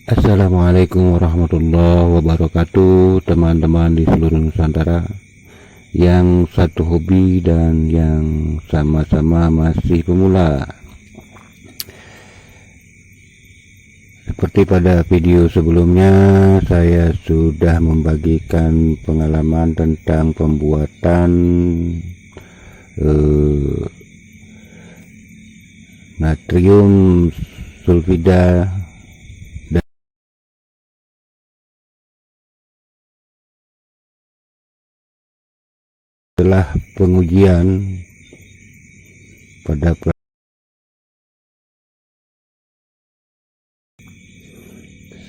Assalamualaikum warahmatullahi wabarakatuh, teman-teman di seluruh Nusantara yang satu hobi dan yang sama-sama masih pemula. Seperti pada video sebelumnya, saya sudah membagikan pengalaman tentang pembuatan natrium sulfida setelah pengujian pada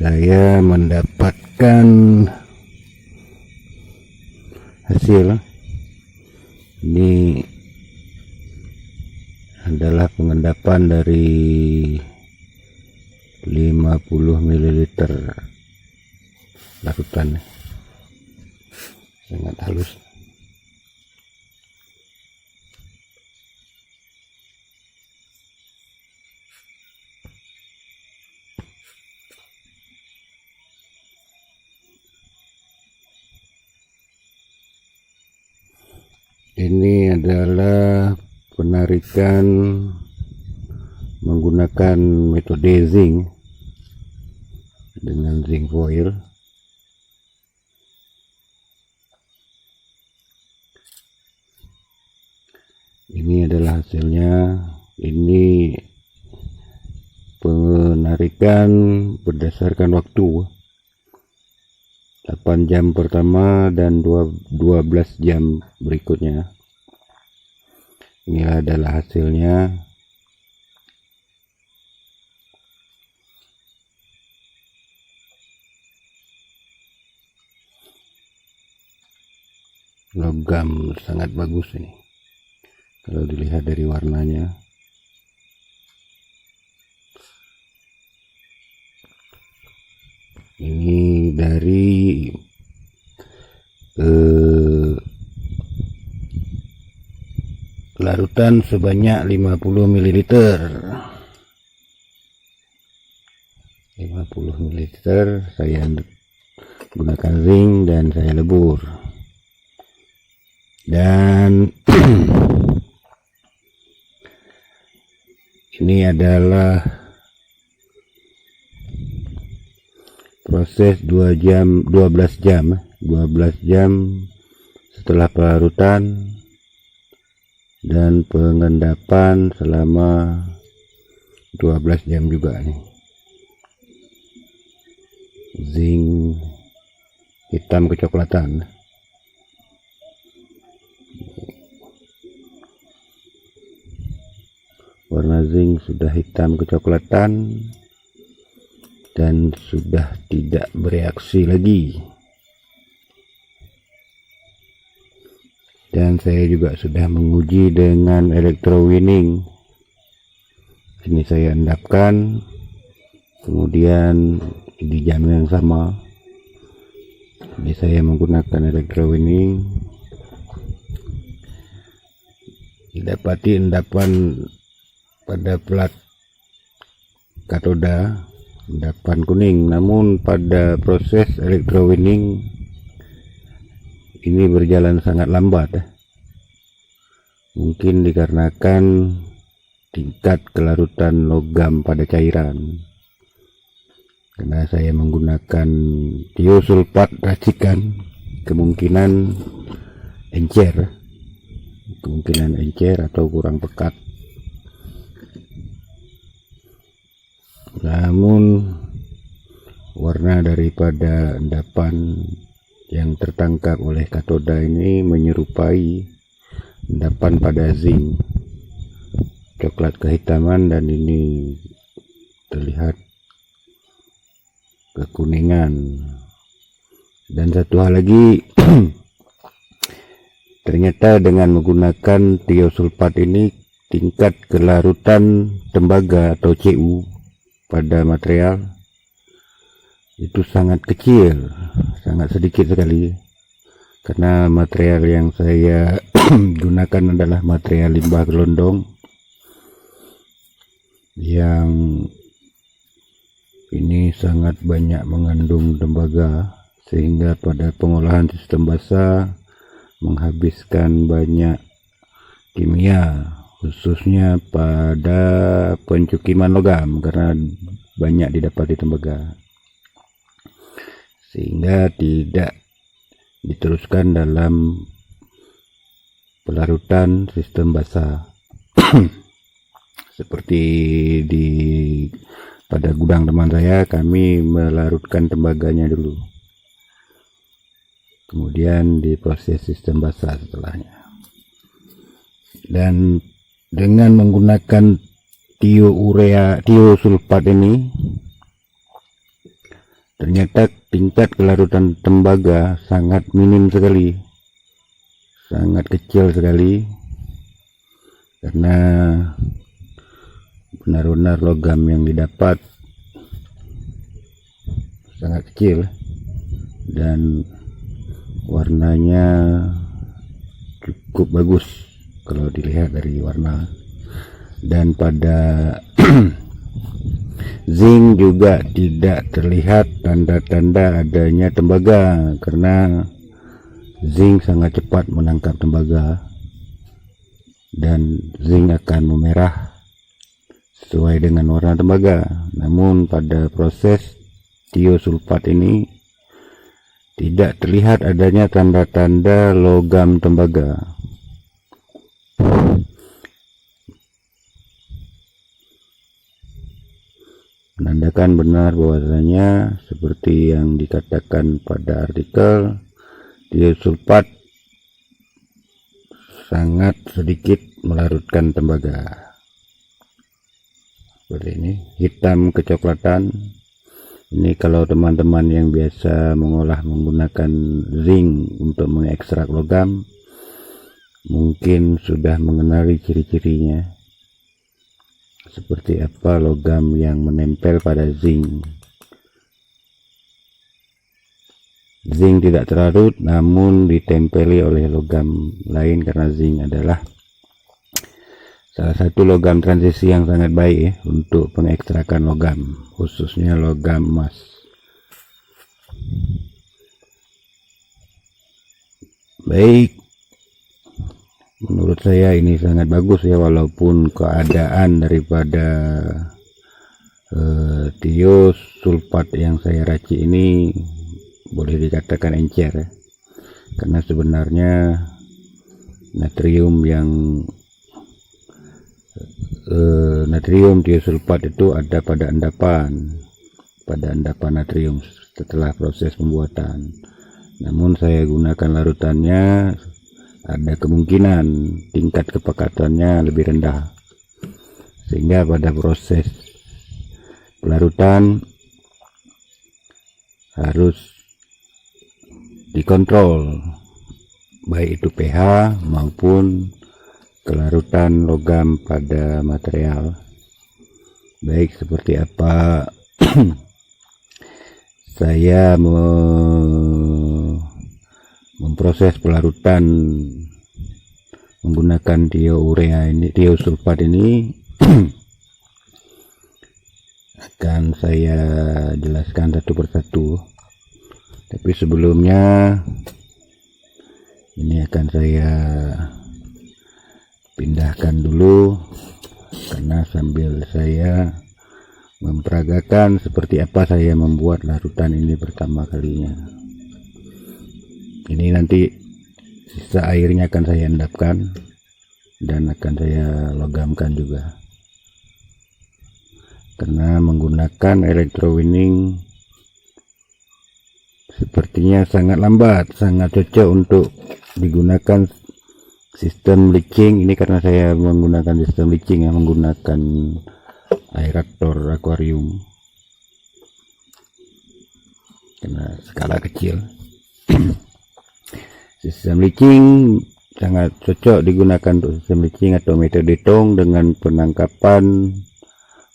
saya mendapatkan hasil. Ini adalah pengendapan dari 50 ml larutan, sangat halus. Ini adalah penarikan menggunakan metode zinc dengan zinc foil. Ini adalah hasilnya. Ini penarikan berdasarkan waktu 8 jam pertama dan 12 jam berikutnya. Inilah adalah hasilnya. Logam sangat bagus ini kalau dilihat dari warnanya. Ini dari larutan sebanyak 50 ml. 50 ml saya gunakan zinc dan saya lebur. Dan ini adalah proses 12 jam setelah pelarutan dan pengendapan selama 12 jam juga nih. Zinc hitam kecoklatan. Warna zinc sudah hitam kecoklatan dan sudah tidak bereaksi lagi. Dan saya juga sudah menguji dengan electrowinning. Ini saya endapkan, kemudian di jam yang sama ini saya menggunakan electrowinning. Didapati endapan pada plat katoda, endapan kuning, namun pada proses electrowinning ini berjalan sangat lambat. Mungkin dikarenakan tingkat kelarutan logam pada cairan, karena saya menggunakan tiosulfat racikan, kemungkinan encer atau kurang pekat. Namun warna daripada endapan yang tertangkap oleh katoda ini menyerupai endapan pada zinc, coklat kehitaman, dan ini terlihat kekuningan. Dan satu hal lagi, ternyata dengan menggunakan tiosulfat ini tingkat kelarutan tembaga atau Cu pada material itu sangat kecil, sangat sedikit sekali, karena material yang saya gunakan adalah material limbah gelondong yang ini sangat banyak mengandung tembaga, sehingga pada pengolahan sistem basa menghabiskan banyak kimia, khususnya pada pencukiman logam karena banyak didapati tembaga, sehingga tidak diteruskan dalam pelarutan sistem basa. Seperti pada gudang teman saya, kami melarutkan tembaganya dulu, kemudian diproses sistem basa setelahnya. Dan dengan menggunakan tiosulfat ini, ternyata tingkat kelarutan tembaga sangat minim sekali, sangat kecil sekali, karena benar-benar logam yang didapat sangat kecil dan warnanya cukup bagus kalau dilihat dari warna. Dan pada zinc juga tidak terlihat tanda-tanda adanya tembaga, karena zinc sangat cepat menangkap tembaga dan zinc akan memerah sesuai dengan warna tembaga. Namun pada proses tiosulfat ini tidak terlihat adanya tanda-tanda logam tembaga. Menandakan benar bahwasanya seperti yang dikatakan pada artikel, tiosulfat sangat sedikit melarutkan tembaga. Seperti ini, hitam kecoklatan. Ini kalau teman-teman yang biasa mengolah menggunakan zinc untuk mengekstrak logam, mungkin sudah mengenali ciri-cirinya. Seperti apa logam yang menempel pada zinc. Zinc tidak terlarut namun ditempeli oleh logam lain, karena zinc adalah salah satu logam transisi yang sangat baik untuk pengekstrakan logam, khususnya logam emas. Baik, menurut saya ini sangat bagus ya, walaupun keadaan daripada tiosulfat yang saya racik ini boleh dikatakan encer ya. Karena sebenarnya natrium tiosulfat itu ada pada endapan natrium setelah proses pembuatan. Namun saya gunakan larutannya, ada kemungkinan tingkat kepekatannya lebih rendah, sehingga pada proses pelarutan harus dikontrol, baik itu pH maupun kelarutan logam pada material. Baik, seperti apa saya memproses pelarutan menggunakan tiosulfat ini akan saya jelaskan satu persatu. Tapi sebelumnya ini akan saya pindahkan dulu, karena sambil saya memperagakan seperti apa saya membuat larutan ini pertama kalinya. Ini nanti sisa airnya akan saya endapkan dan akan saya logamkan juga, karena menggunakan electrowinning sepertinya sangat lambat, sangat cocok untuk digunakan sistem leaching ini, karena saya menggunakan sistem leaching yang menggunakan aerator akuarium karena skala kecil. Sistem leaching sangat cocok digunakan untuk sistem leaching atau metode tong dengan penangkapan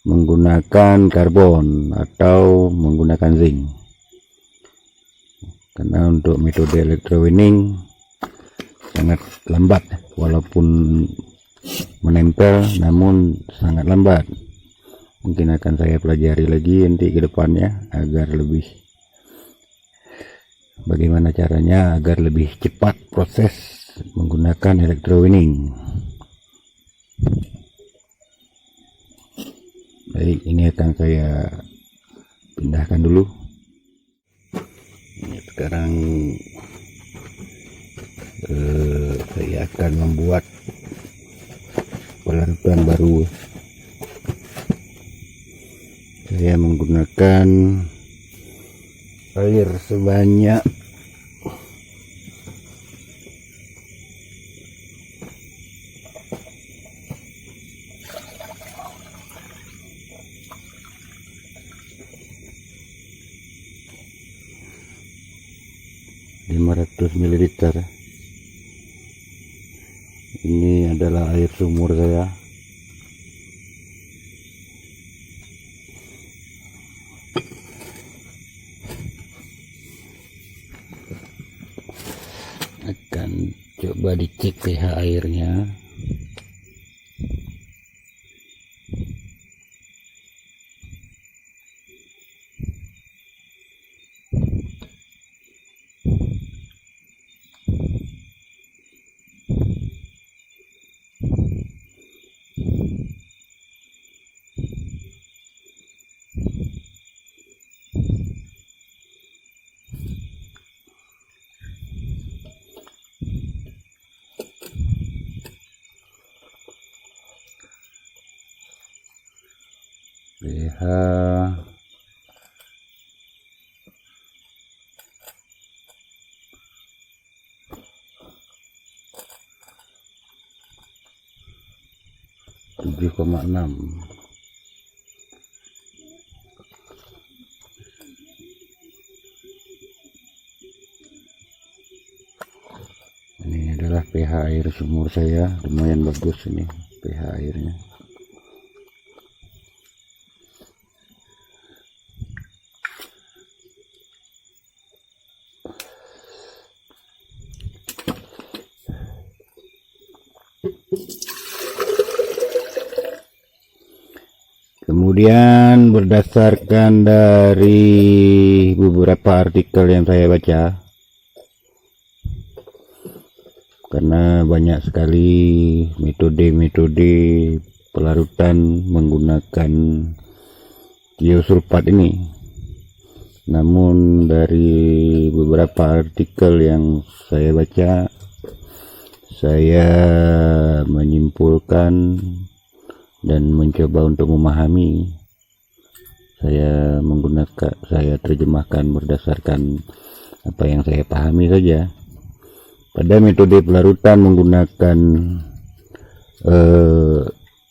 menggunakan karbon atau menggunakan zinc. Karena untuk metode electrowinning sangat lambat, walaupun menempel namun sangat lambat. mungkin akan saya pelajari lagi nanti ke depannya agar lebih bagaimana caranya agar lebih cepat proses menggunakan electrowinning. Baik, ini akan saya pindahkan dulu. Ini sekarang saya akan membuat pelarutan baru. Saya menggunakan air sebanyak 500 ml. Ini adalah air sumur saya. Akan coba dicek pH airnya. pH 7,6. Ini adalah pH air sumur saya, lumayan bagus ini pH airnya. Kemudian berdasarkan dari beberapa artikel yang saya baca, karena banyak sekali metode-metode pelarutan menggunakan tiosulfat ini, namun dari beberapa artikel yang saya baca, saya menyimpulkan dan mencoba untuk memahami. Saya terjemahkan berdasarkan apa yang saya pahami saja. Pada metode pelarutan menggunakan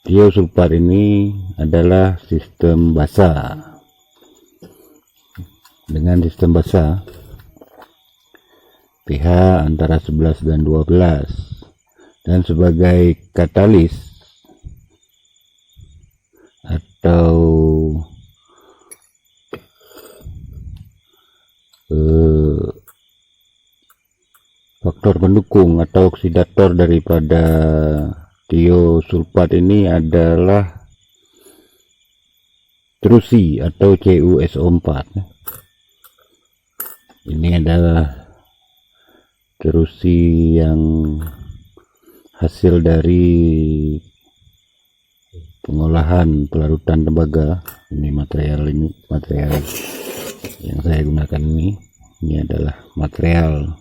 tiosulfat ini adalah sistem basah. Dengan sistem basah, pH antara 11 dan 12, dan sebagai katalis atau faktor pendukung atau oksidator daripada tiosulfat ini adalah terusi atau CuSO4. Ini adalah terusi yang hasil dari pengolahan pelarutan tembaga. Ini material yang saya gunakan ini adalah material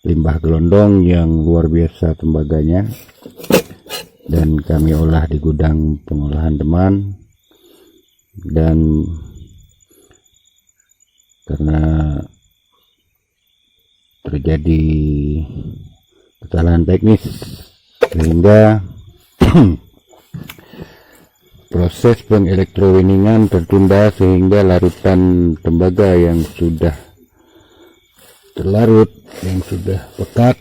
limbah gelondong yang luar biasa tembaganya, dan kami olah di gudang pengolahan Deman. Dan karena terjadi kesalahan teknis sehingga proses pengelektrowinningan tertunda, sehingga larutan tembaga yang sudah terlarut, yang sudah pekat,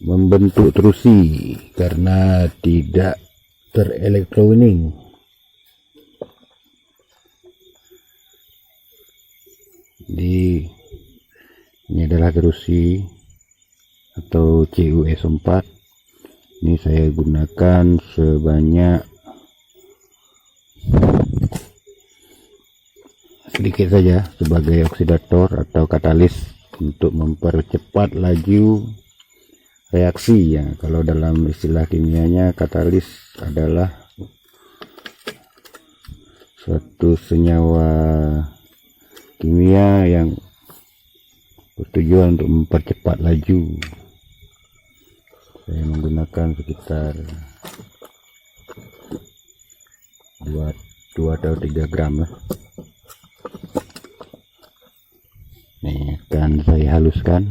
membentuk terusi karena tidak terelektrowinning. Jadi ini adalah terusi atau CuSO4. Ini saya gunakan sebanyak sedikit saja sebagai oksidator atau katalis untuk mempercepat laju reaksi ya. Kalau dalam istilah kimianya, katalis adalah suatu senyawa kimia yang bertujuan untuk mempercepat laju. Saya menggunakan sekitar 2 atau 3 gram lah. Ini akan saya haluskan.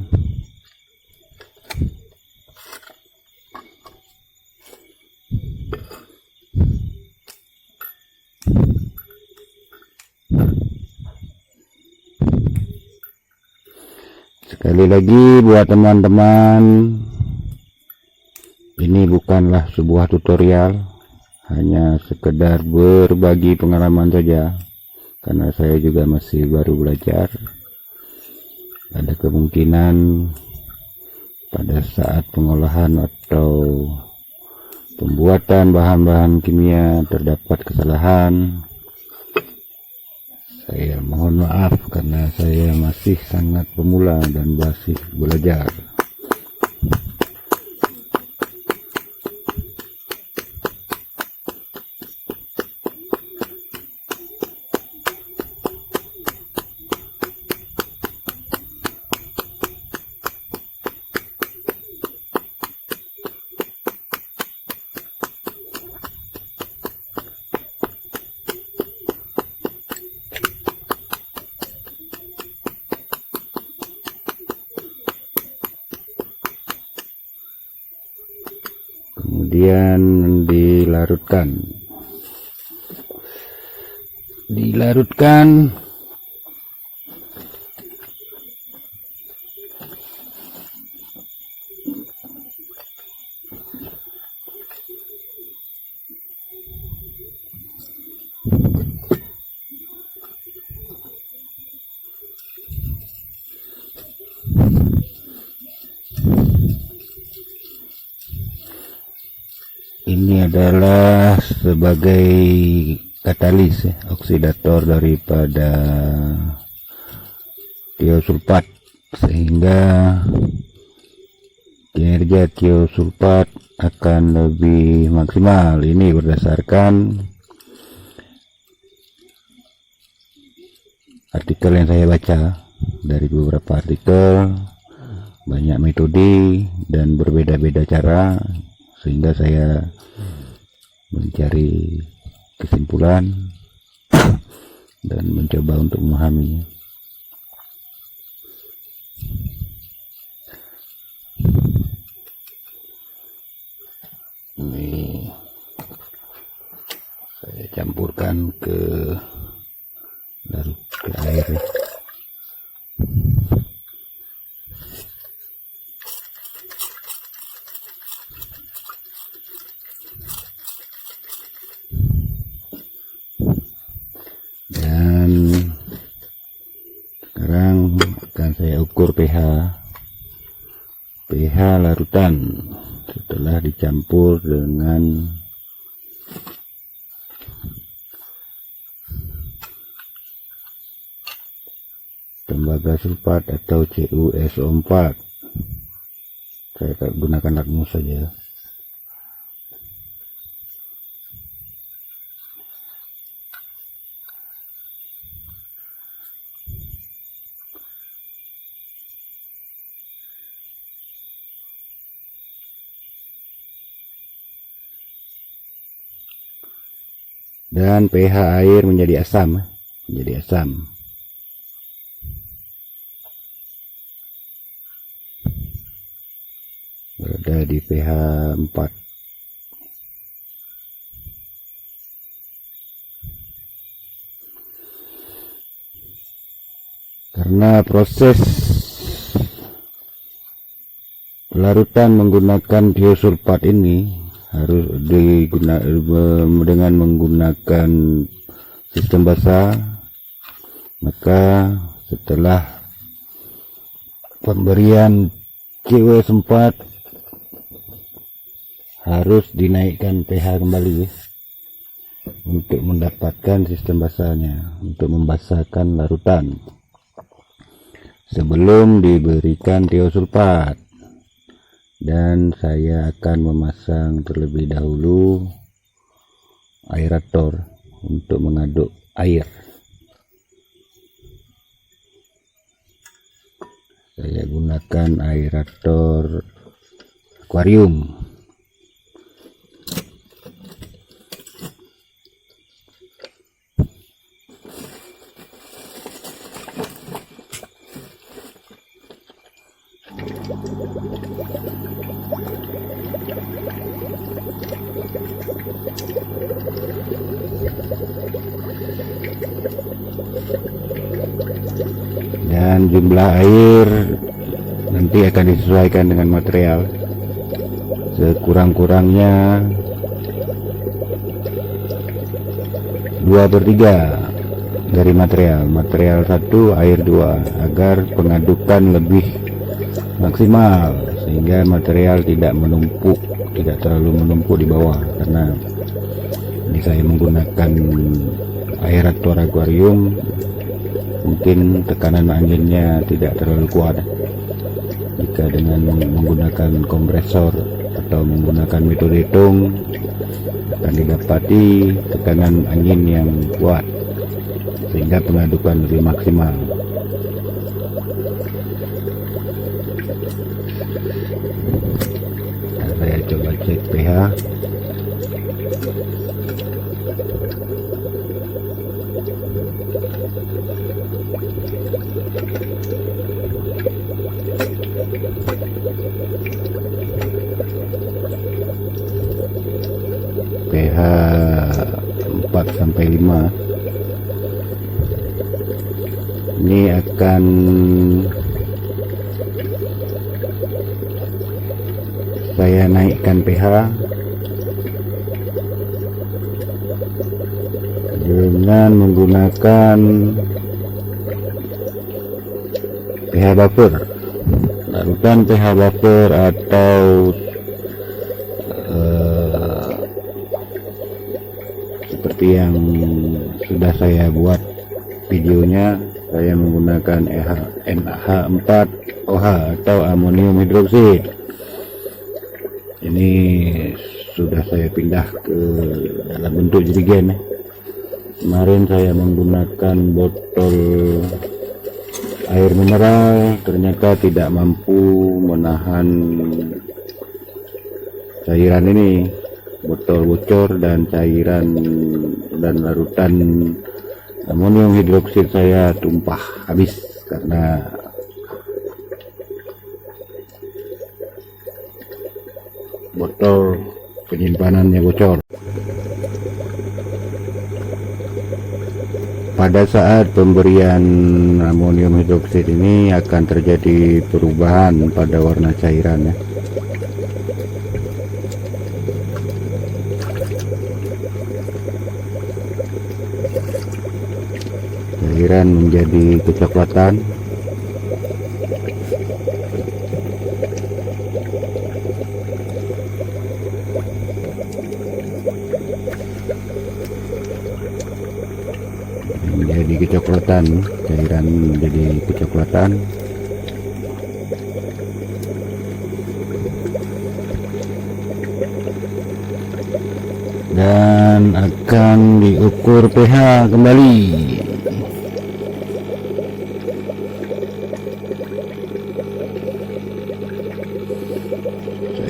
Sekali lagi buat teman-teman, ini bukanlah sebuah tutorial, hanya sekedar berbagi pengalaman saja, karena saya juga masih baru belajar. Ada kemungkinan pada saat pengolahan atau pembuatan bahan-bahan kimia terdapat kesalahan. Saya mohon maaf karena saya masih sangat pemula dan masih belajar. Kemudian dilarutkan ini adalah sebagai katalis oksidator daripada tiosulfat, sehingga kinerja tiosulfat akan lebih maksimal. Ini berdasarkan artikel yang saya baca. Dari beberapa artikel, banyak metode dan berbeda-beda cara, sehingga saya mencari kesimpulan dan mencoba untuk memahaminya. Ini saya campurkan ke air. Dan sekarang akan saya ukur pH larutan setelah dicampur dengan tembaga sulfat atau CuSO4. Saya gunakan lakmus saja. Dan pH air menjadi asam, berada di pH 4. Karena proses pelarutan menggunakan tiosulfat ini harus dengan menggunakan sistem basah, maka setelah pemberian CuS4 harus dinaikkan pH kembali. untuk mendapatkan sistem basahnya, untuk membasahkan larutan sebelum diberikan tiosulfat. Dan saya akan memasang terlebih dahulu aerator untuk mengaduk air. Saya gunakan aerator akuarium. Dan jumlah air nanti akan disesuaikan dengan material, sekurang-kurangnya 2/3 dari material 1, air 2, agar pengadukan lebih maksimal sehingga material tidak menumpuk, tidak terlalu menumpuk di bawah. Karena ini saya menggunakan aerator akuarium, mungkin tekanan anginnya tidak terlalu kuat. Jika dengan menggunakan kompresor atau menggunakan metode tong, akan didapati tekanan angin yang kuat sehingga pengadukan lebih maksimal. Nah, saya coba cek pH. pH 4-5. Ini akan saya naikkan pH dengan menggunakan pH buffer, larutan pH buffer atau seperti yang sudah saya buat videonya. Saya menggunakan NH4OH atau amonium hidroksida. Ini sudah saya pindah ke dalam bentuk jerigen. Kemarin saya menggunakan botol air mineral, ternyata tidak mampu menahan cairan ini. Botol bocor dan cairan dan larutan amonium hidroksida saya tumpah habis karena botol penyimpanannya bocor. Pada saat pemberian amonium hidroksida ini akan terjadi perubahan pada warna cairannya. Cairan menjadi kecoklatan. Menjadi kecoklatan, cairan menjadi kecoklatan. Dan akan diukur pH kembali.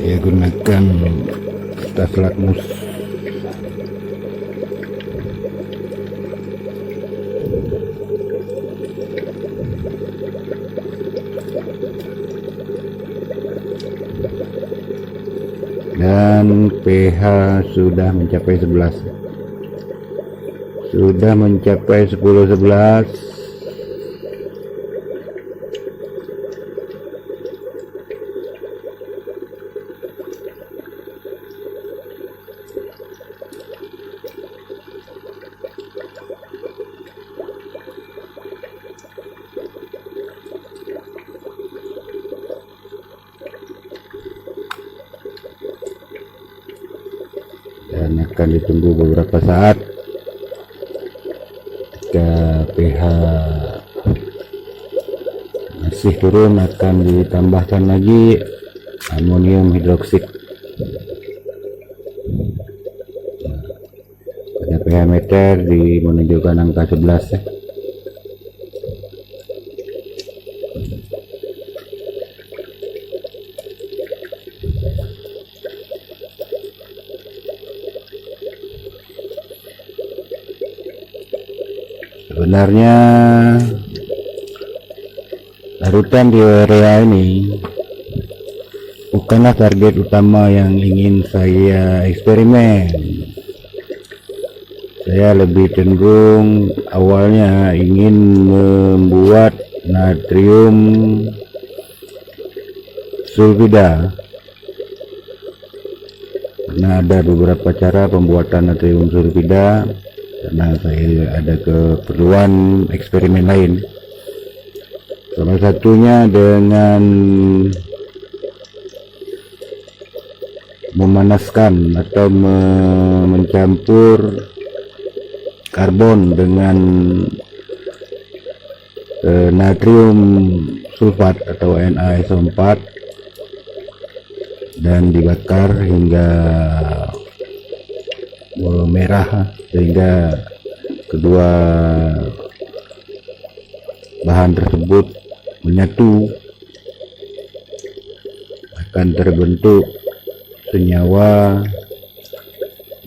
Saya gunakan kertas lakmus. Dan pH sudah mencapai 11. Sudah mencapai 10-11. Dan akan ditunggu beberapa saat. Jika pH masih turun, akan ditambahkan lagi amonium hidroksid. Pada pH meter menunjukkan angka 11 ya. Sebenarnya larutan di area ini bukanlah target utama yang ingin saya eksperimen. Saya lebih cenderung awalnya ingin membuat natrium sulfida, karena ada beberapa cara pembuatan natrium sulfida, karena saya ada keperluan eksperimen lain. Salah satunya dengan memanaskan atau mencampur karbon dengan natrium sulfat atau NaSO4 dan dibakar hingga merah, sehingga kedua bahan tersebut menyatu, akan terbentuk senyawa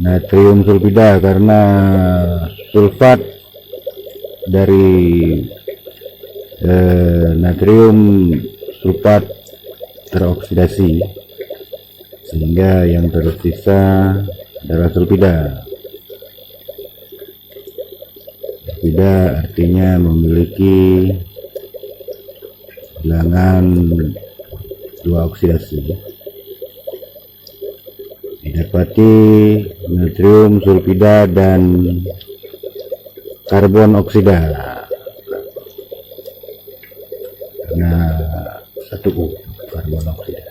natrium sulfida, karena sulfat dari natrium sulfat teroksidasi, sehingga yang tersisa adalah sulfida. Sulfida artinya memiliki bilangan 2 oksidasi. Didapati natrium sulfida dan karbon oksida. Nah, 1U karbon oksida.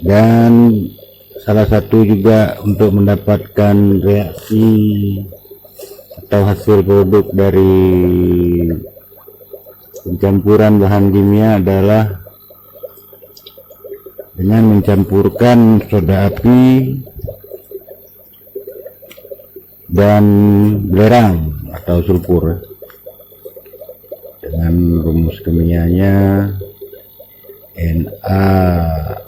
Dan salah satu juga untuk mendapatkan reaksi atau hasil produk dari pencampuran bahan kimia adalah dengan mencampurkan soda api dan belerang atau sulfur, dengan rumus kimianya NaOH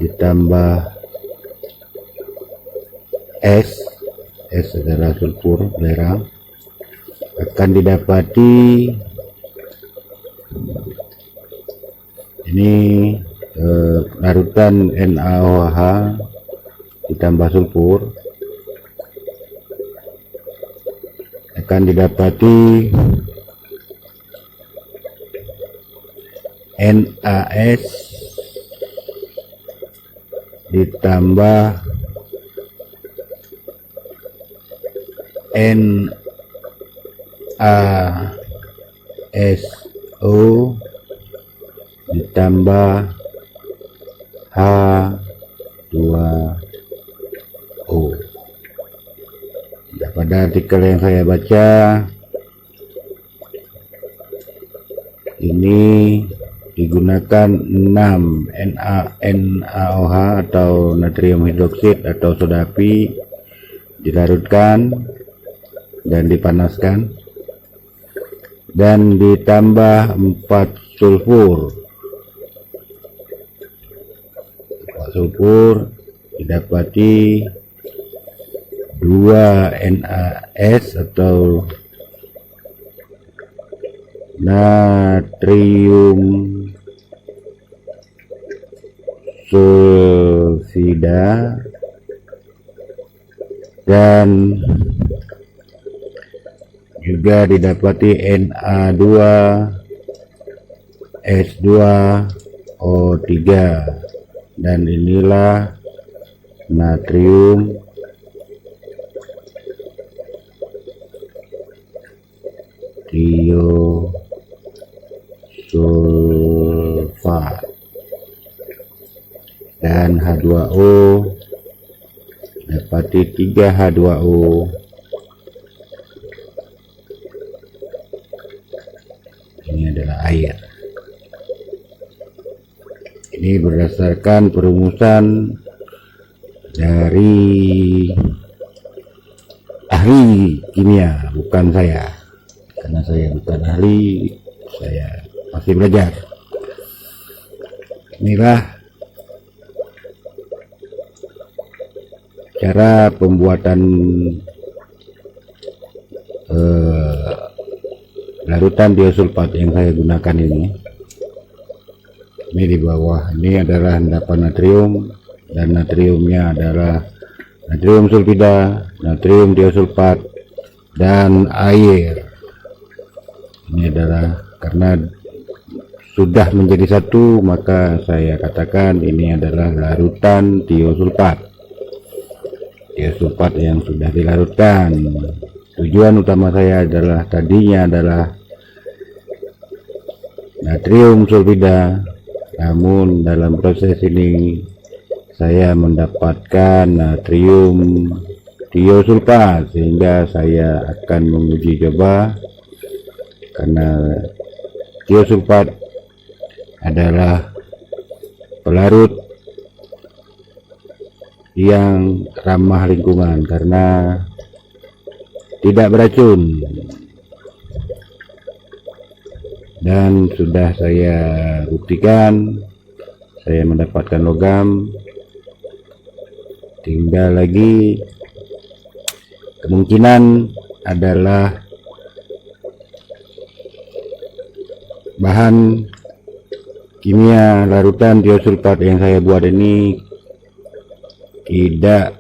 ditambah S adalah sulfur, belerang, akan didapati ini larutan NaOH ditambah sulfur, akan didapati NaS ditambah NaSO ditambah H2O. Ya, pada artikel yang saya baca ini digunakan 6 NaOH atau natrium hidroksid atau soda api, dilarutkan dan dipanaskan, dan ditambah 4 sulfur. Didapati 2 NaS atau natrium sulfida, dan juga didapati Na2S2O3, dan inilah natrium sulfat dan H2O dapati 3H2O. Ini adalah air. Ini berdasarkan perumusan dari ahli kimia, bukan saya, karena saya bukan ahli, saya masih belajar. Inilah cara pembuatan larutan tiosulfat yang saya gunakan ini. Ini di bawah ini adalah endapan natrium, dan natriumnya adalah natrium sulfida, natrium tiosulfat, dan air. Ini adalah karena sudah menjadi satu, maka saya katakan ini adalah larutan tiosulfat. Tiosulfat yang sudah dilarutkan. Tujuan utama saya adalah tadinya adalah natrium sulfida, namun dalam proses ini saya mendapatkan natrium tiosulfat, sehingga saya akan menguji coba, karena tiosulfat adalah pelarut yang ramah lingkungan karena tidak beracun, dan sudah saya buktikan saya mendapatkan logam. Tinggal lagi kemungkinan adalah bahan kimia larutan tiosulfat yang saya buat ini tidak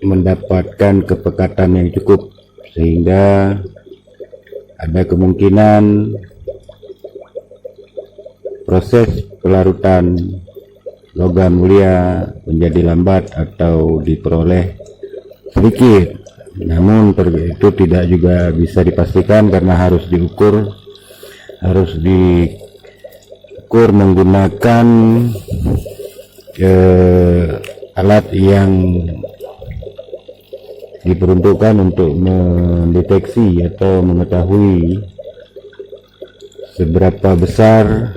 mendapatkan kepekatan yang cukup, sehingga ada kemungkinan proses pelarutan logam mulia menjadi lambat atau diperoleh sedikit. Namun itu tidak juga bisa dipastikan karena harus diukur menggunakan alat yang diperuntukkan untuk mendeteksi atau mengetahui seberapa besar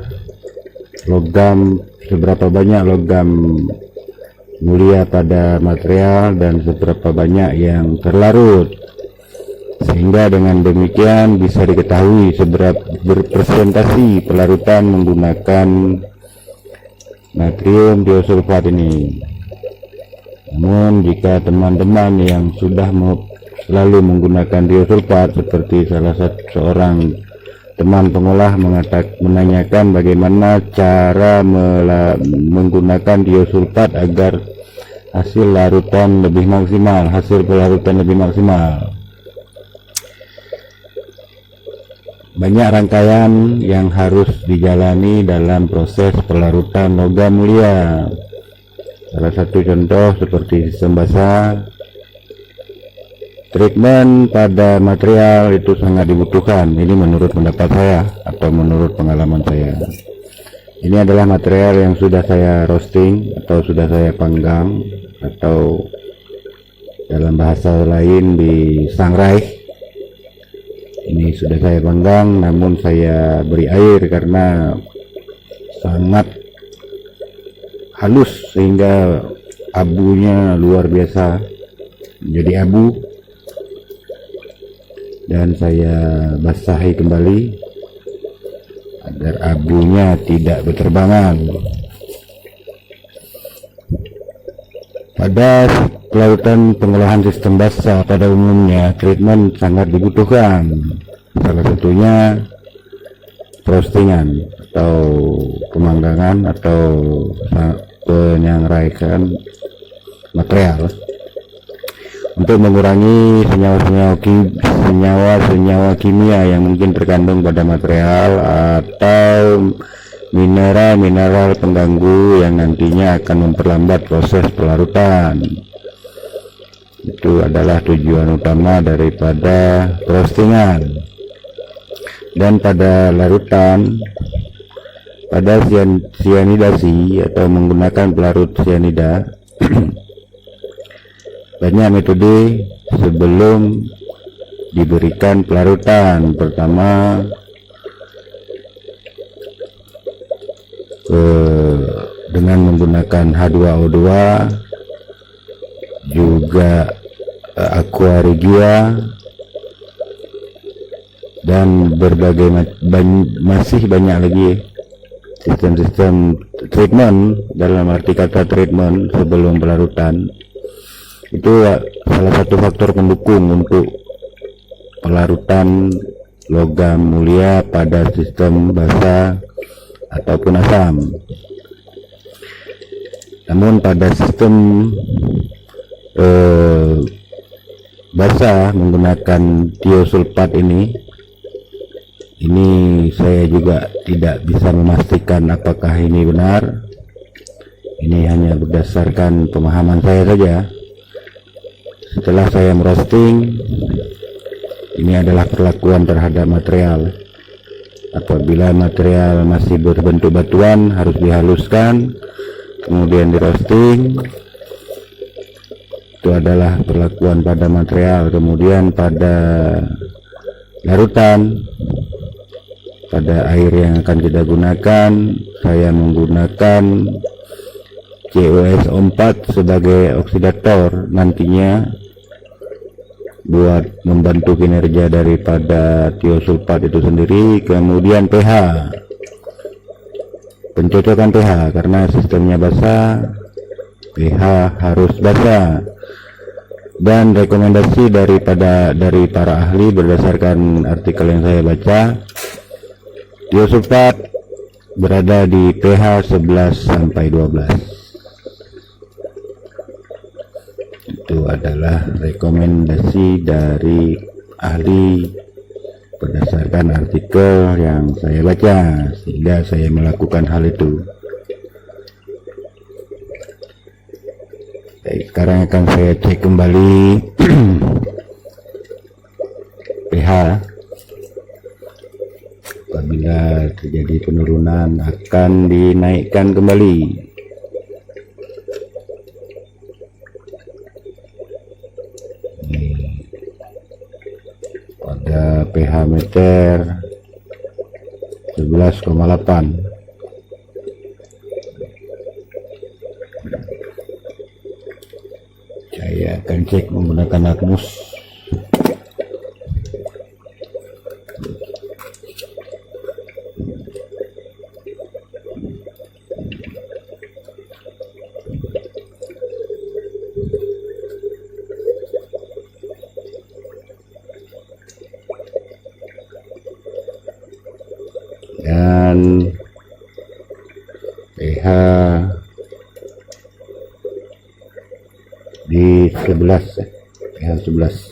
logam, seberapa banyak logam mulia pada material dan seberapa banyak yang terlarut, sehingga dengan demikian bisa diketahui seberapa berpresentasi pelarutan menggunakan natrium tiosulfat ini. Namun jika teman-teman yang sudah selalu menggunakan tiosulfat, seperti salah seorang teman pengolah menanyakan bagaimana cara menggunakan tiosulfat agar hasil larutan lebih maksimal, hasil pelarutan lebih maksimal. Banyak rangkaian yang harus dijalani dalam proses pelarutan logam mulia. Salah satu contoh seperti sistem basah. Treatment pada material itu sangat dibutuhkan. Ini menurut pendapat saya atau menurut pengalaman saya. Ini adalah material yang sudah saya roasting atau sudah saya panggang, atau dalam bahasa lain disangrai. Ini sudah saya panggang, namun saya beri air karena sangat halus sehingga abunya luar biasa, menjadi abu. Dan saya basahi kembali agar abunya tidak berterbangan. Pada pelarutan pengolahan sistem basah pada umumnya treatment sangat dibutuhkan. Salah satunya roastingan atau pemanggangan atau penyangraikan material untuk mengurangi senyawa-senyawa kimia yang mungkin terkandung pada material atau mineral-mineral pengganggu yang nantinya akan memperlambat proses pelarutan. Itu adalah tujuan utama daripada roastingan. Dan pada larutan pada sianidasi atau menggunakan pelarut sianida. Banyak metode sebelum diberikan pelarutan. Pertama, dengan menggunakan H2O2, juga aqua regia, dan berbagai masih banyak lagi sistem-sistem treatment. Dalam arti kata treatment sebelum pelarutan itu salah satu faktor pendukung untuk pelarutan logam mulia pada sistem basah ataupun asam. Namun pada sistem basah menggunakan tiosulfat ini saya juga tidak bisa memastikan apakah ini benar. Ini hanya berdasarkan pemahaman saya saja. Setelah saya merosting, ini adalah perlakuan terhadap material. Apabila material masih berbentuk batuan, harus dihaluskan, kemudian di roasting. Itu adalah perlakuan pada material. Kemudian pada larutan, pada air yang akan kita gunakan, saya menggunakan CuSO4 sebagai oksidator nantinya buat membantu kinerja daripada tiosulfat itu sendiri. Kemudian pH, pencocokan pH, karena sistemnya basah, pH harus basah. Dan rekomendasi dari para ahli berdasarkan artikel yang saya baca, tiosulfat berada di pH 11 sampai 12. Itu adalah rekomendasi dari ahli berdasarkan artikel yang saya baca, sehingga saya melakukan hal itu. Baik, sekarang akan saya cek kembali pH. Apabila terjadi penurunan akan dinaikkan kembali. Pada pH meter 11,8. Saya akan cek menggunakan lakmus. Dan pH di 11, pH 11.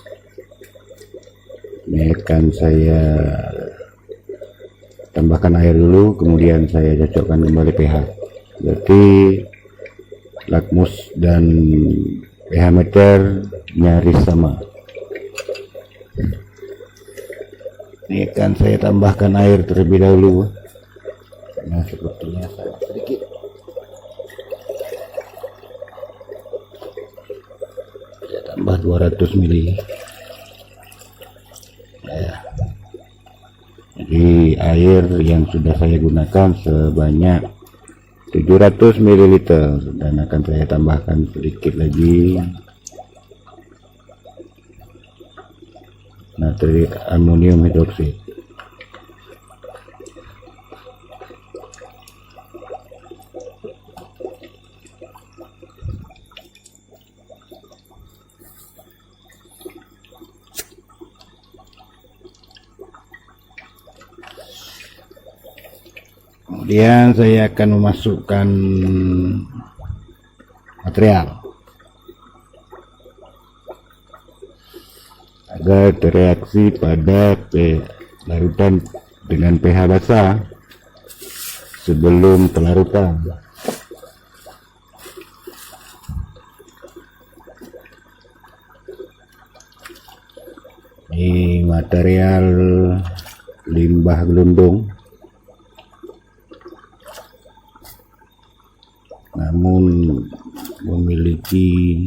Ini akan saya tambahkan air dulu, kemudian saya cocokkan kembali pH. Berarti lakmus dan pH meter nyaris sama. Ini akan saya tambahkan air terlebih dahulu, karena sepertinya sangat sedikit. Saya tambah 200 ml. Ya. Jadi air yang sudah saya gunakan sebanyak 700 ml, dan akan saya tambahkan sedikit lagi natri amonium hidroksida. Kemudian saya akan memasukkan material agar tereaksi pada larutan dengan pH basah sebelum pelarutan. Ini material limbah gelundung memiliki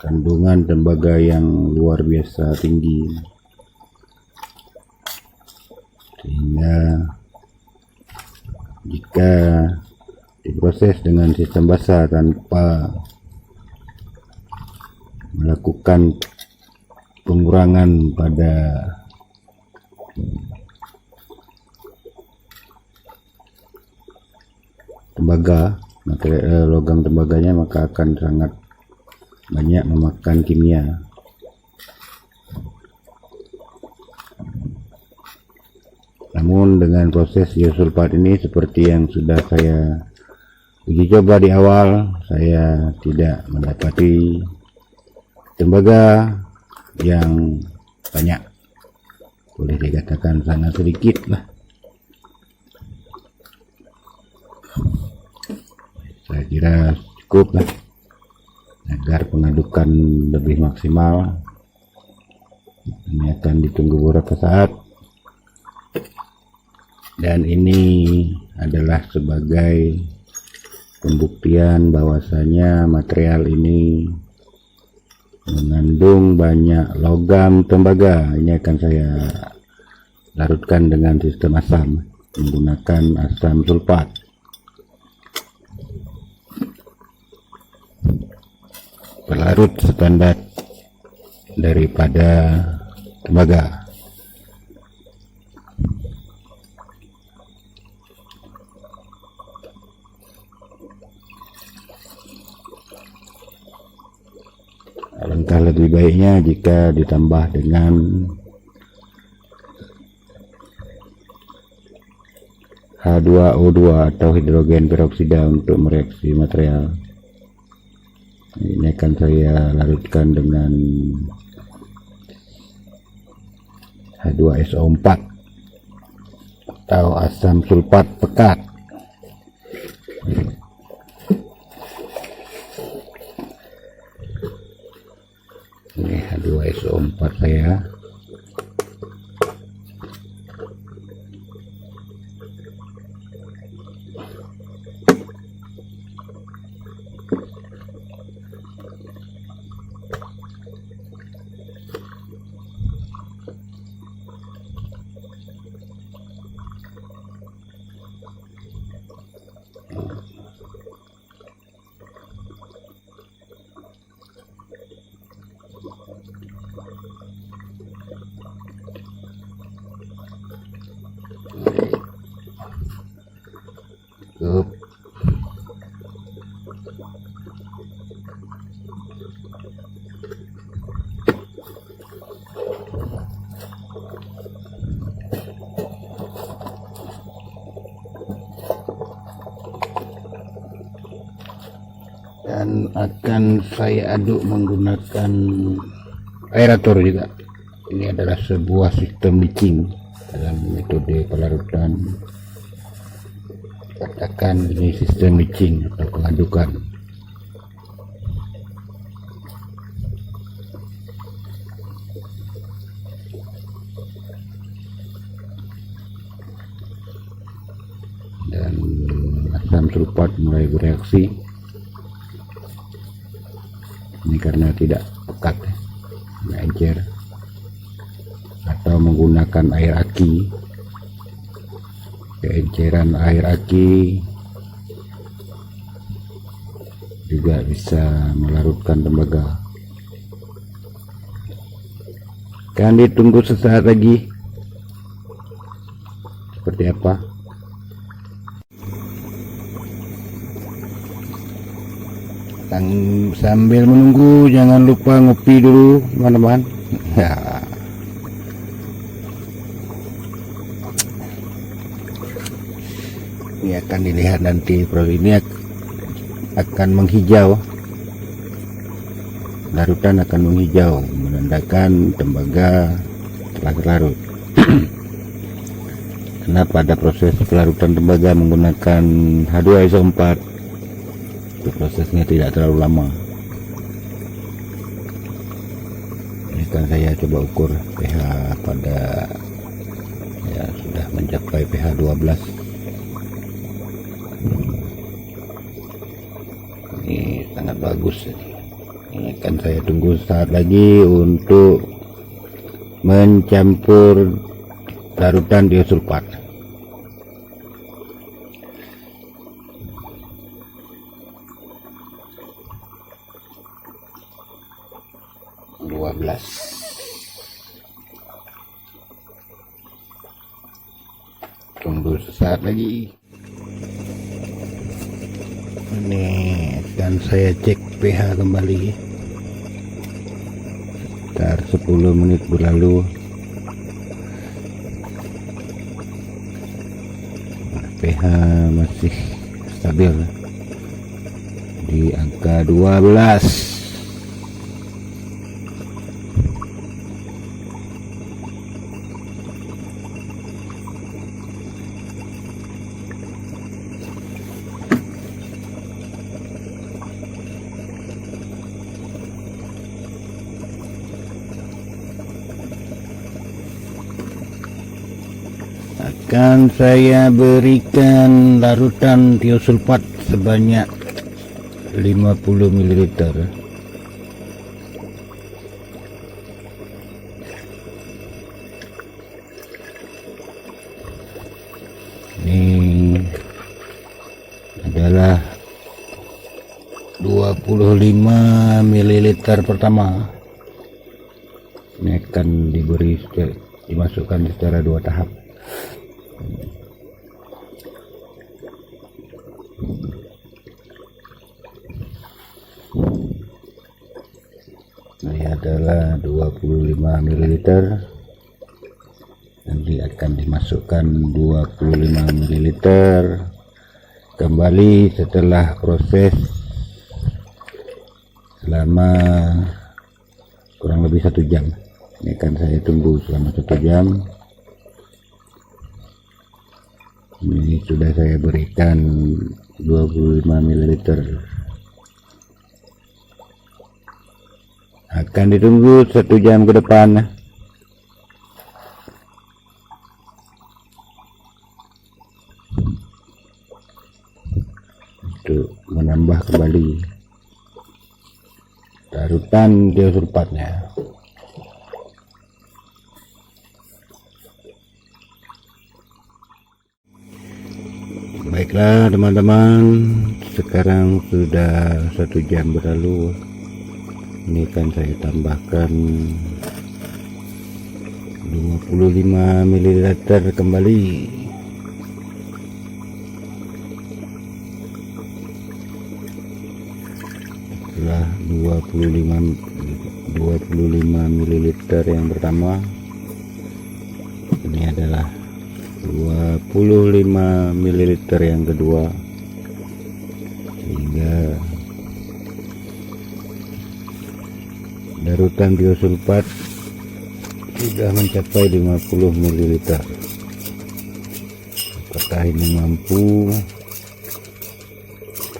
kandungan tembaga yang luar biasa tinggi, sehingga jika diproses dengan sistem basah tanpa melakukan pengurangan pada tembaga, logam tembaganya, maka akan sangat banyak memakan kimia. Namun dengan proses iosulfat ini, seperti yang sudah saya uji coba di awal, saya tidak mendapati tembaga yang banyak, boleh dikatakan sangat sedikit lah. Saya kira cukup lah agar pengadukan lebih maksimal. Ini akan ditunggu beberapa saat, dan ini adalah sebagai pembuktian bahwasanya material ini mengandung banyak logam tembaga. Ini akan saya larutkan dengan sistem asam menggunakan asam sulfat. Pelarut standar daripada tembaga. Alangkah lebih baiknya jika ditambah dengan H2O2 atau hidrogen peroksida untuk mereaksi material. Ini akan saya larutkan dengan H2SO4 atau asam sulfat pekat. Ini H2SO4 saya. Cukup. Dan akan saya aduk menggunakan aerator juga. Ini adalah sebuah sistem leaching dalam metode pelarutan. Katakan ini sistem leaching atau pengadukan. Dan asam sulfat mulai bereaksi. Ini karena tidak pekat, tidak encer, atau menggunakan air aki. Keenceran air aki juga bisa melarutkan tembaga. Kan ditunggu sesaat lagi seperti apa. Sambil menunggu jangan lupa ngopi dulu teman-teman. Ya. Ini akan dilihat nanti, ini akan menghijau, larutan akan menghijau, menandakan tembaga telah larut. Karena pada proses pelarutan tembaga menggunakan H2SO4, itu prosesnya tidak terlalu lama. Ini kan saya coba ukur pH pada, ya sudah mencapai pH 12. Ini sangat bagus. Ini akan saya tunggu saat lagi untuk mencampur larutan tiosulfat. Tunggu sesaat lagi. Ini akan saya cek pH kembali. Sekitar 10 menit berlalu. pH masih stabil di angka 12. Akan saya berikan larutan tiosulfat sebanyak 50 ml. Ini adalah 25 ml pertama. Ini akan dimasukkan secara 2 tahap. Ini adalah 25 ml. Nanti akan dimasukkan 25 ml kembali setelah proses selama kurang lebih 1 jam. Ini akan saya tunggu selama 1 jam. Ini sudah saya berikan 25 ml. Akan ditunggu 1 jam ke depan untuk menambah kembali larutan tiosulfatnya. Baiklah teman-teman, sekarang sudah 1 jam berlalu. Ini akan saya tambahkan 25 ml kembali. Setelah 25 ml yang pertama, ini adalah 25 ml yang kedua, sehingga larutan tiosulfat sudah mencapai 50 ml. Apakah ini mampu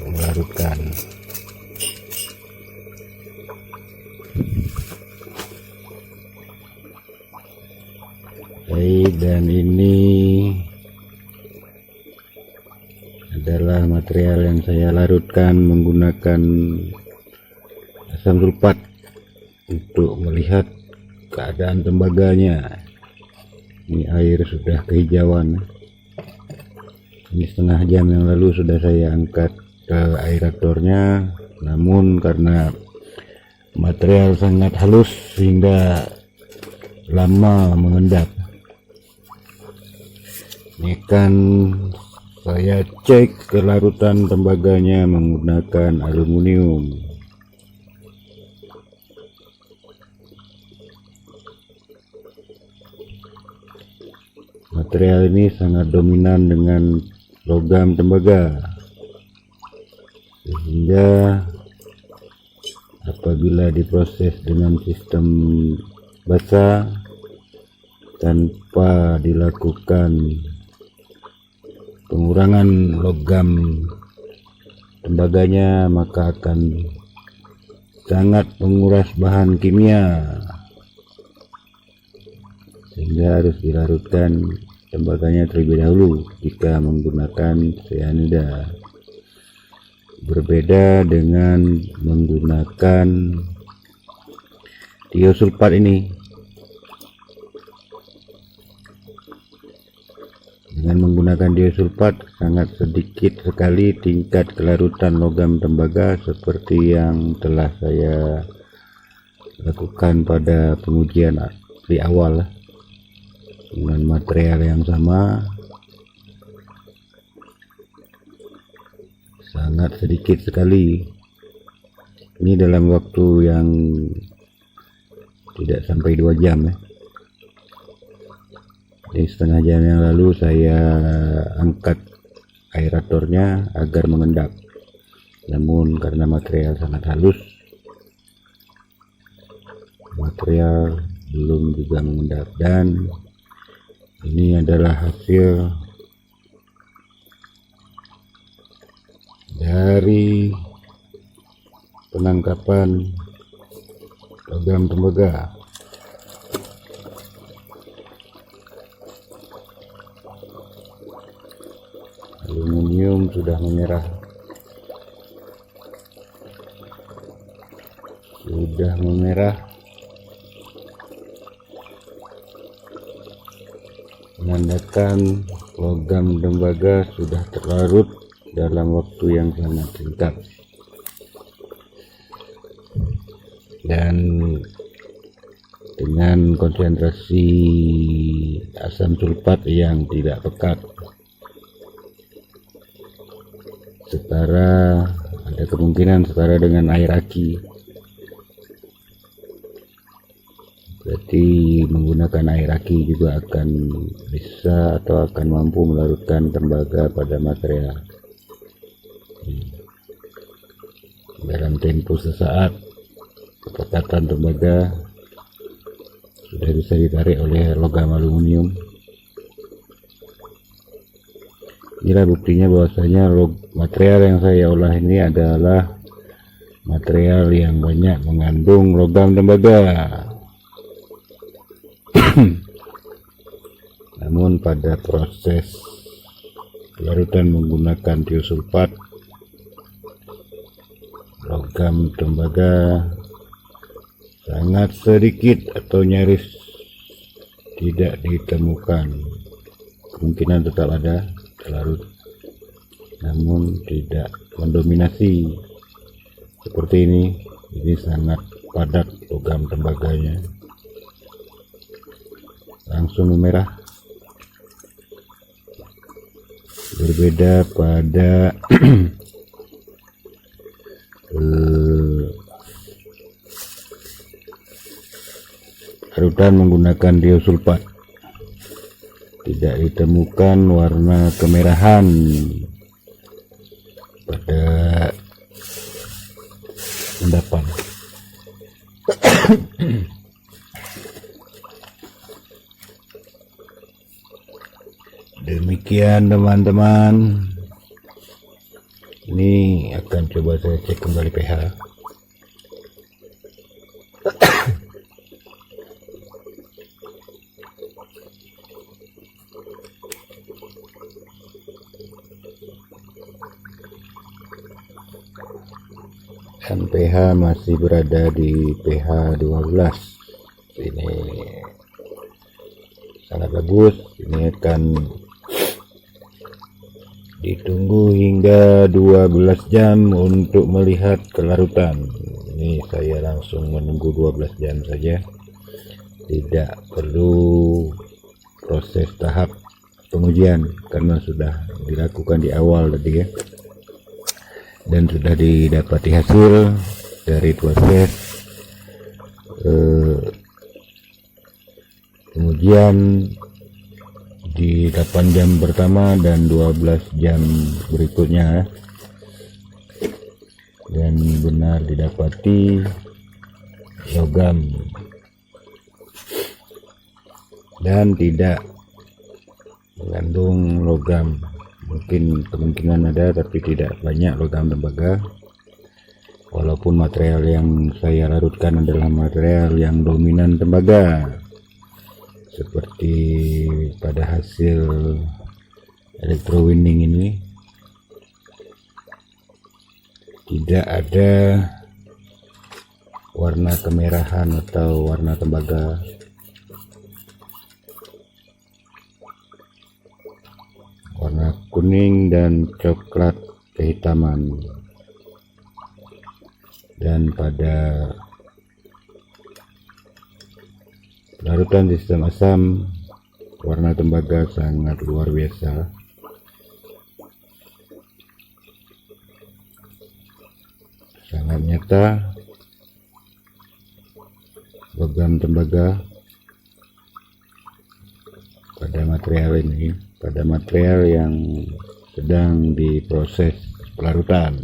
melarutkan? Baik, dan ini adalah material yang saya larutkan menggunakan asam sulfat untuk melihat keadaan tembaganya. Ini air sudah kehijauan. Ini setengah jam yang lalu sudah saya angkat ke aeratornya, namun karena material sangat halus sehingga lama mengendap. Ini kan saya cek kelarutan tembaganya menggunakan aluminium. Material ini sangat dominan dengan logam tembaga, sehingga apabila diproses dengan sistem basah tanpa dilakukan pengurangan logam tembaganya, maka akan sangat menguras bahan kimia, sehingga harus dilarutkan tembaganya terlebih dahulu jika menggunakan cyanida. Berbeda dengan menggunakan tiosulfat ini. Dengan menggunakan tiosulfat sangat sedikit sekali tingkat kelarutan logam tembaga seperti yang telah saya lakukan pada pengujian di awal dengan material yang sama. Sangat sedikit sekali. Ini dalam waktu yang tidak sampai 2 jam ya. Ini setengah jam yang lalu saya angkat aeratornya agar mengendap, namun karena material sangat halus, material belum juga mengendap. Dan ini adalah hasil dari penangkapan logam tembaga. Aluminium sudah memerah, menandakan logam tembaga sudah terlarut dalam waktu yang sangat singkat. Dan dengan konsentrasi asam sulfat yang tidak pekat, ada kemungkinan setara dengan air aki. Berarti menggunakan air aki juga akan bisa atau akan mampu melarutkan tembaga pada material dalam tempo sesaat. Kepekatan tembaga sudah bisa ditarik oleh logam aluminium. Inilah buktinya bahwasanya material yang saya olah ini adalah material yang banyak mengandung logam tembaga. Namun pada proses pelarutan menggunakan tiosulfat, logam tembaga sangat sedikit atau nyaris tidak ditemukan. Kemungkinan tetap ada terlarut, namun tidak mendominasi seperti ini. Ini sangat padat logam tembaganya, langsung memerah. Berbeda pada larutan menggunakan tiosulfat, tidak ditemukan warna kemerahan pada endapan. Demikian teman-teman, ini akan coba saya cek kembali pH. Dan pH masih berada di pH 12. Ini sangat bagus. Ini akan ditunggu hingga 12 jam untuk melihat kelarutan. Ini saya langsung menunggu 12 jam saja, tidak perlu proses tahap pengujian karena sudah dilakukan di awal tadi ya. Dan sudah didapati hasil dari proses pengujian di 8 jam pertama dan 12 jam berikutnya, dan benar didapati logam dan tidak mengandung logam. Mungkin kemungkinan ada, tapi tidak banyak logam tembaga. Walaupun material yang saya larutkan adalah material yang dominan tembaga, seperti pada hasil electrowinning ini. tidak ada warna kemerahan atau warna tembaga. Warna kuning dan coklat kehitaman. Dan pada larutan sistem asam, warna tembaga sangat luar biasa. Sangat nyata logam tembaga pada material ini, pada material yang sedang diproses pelarutan.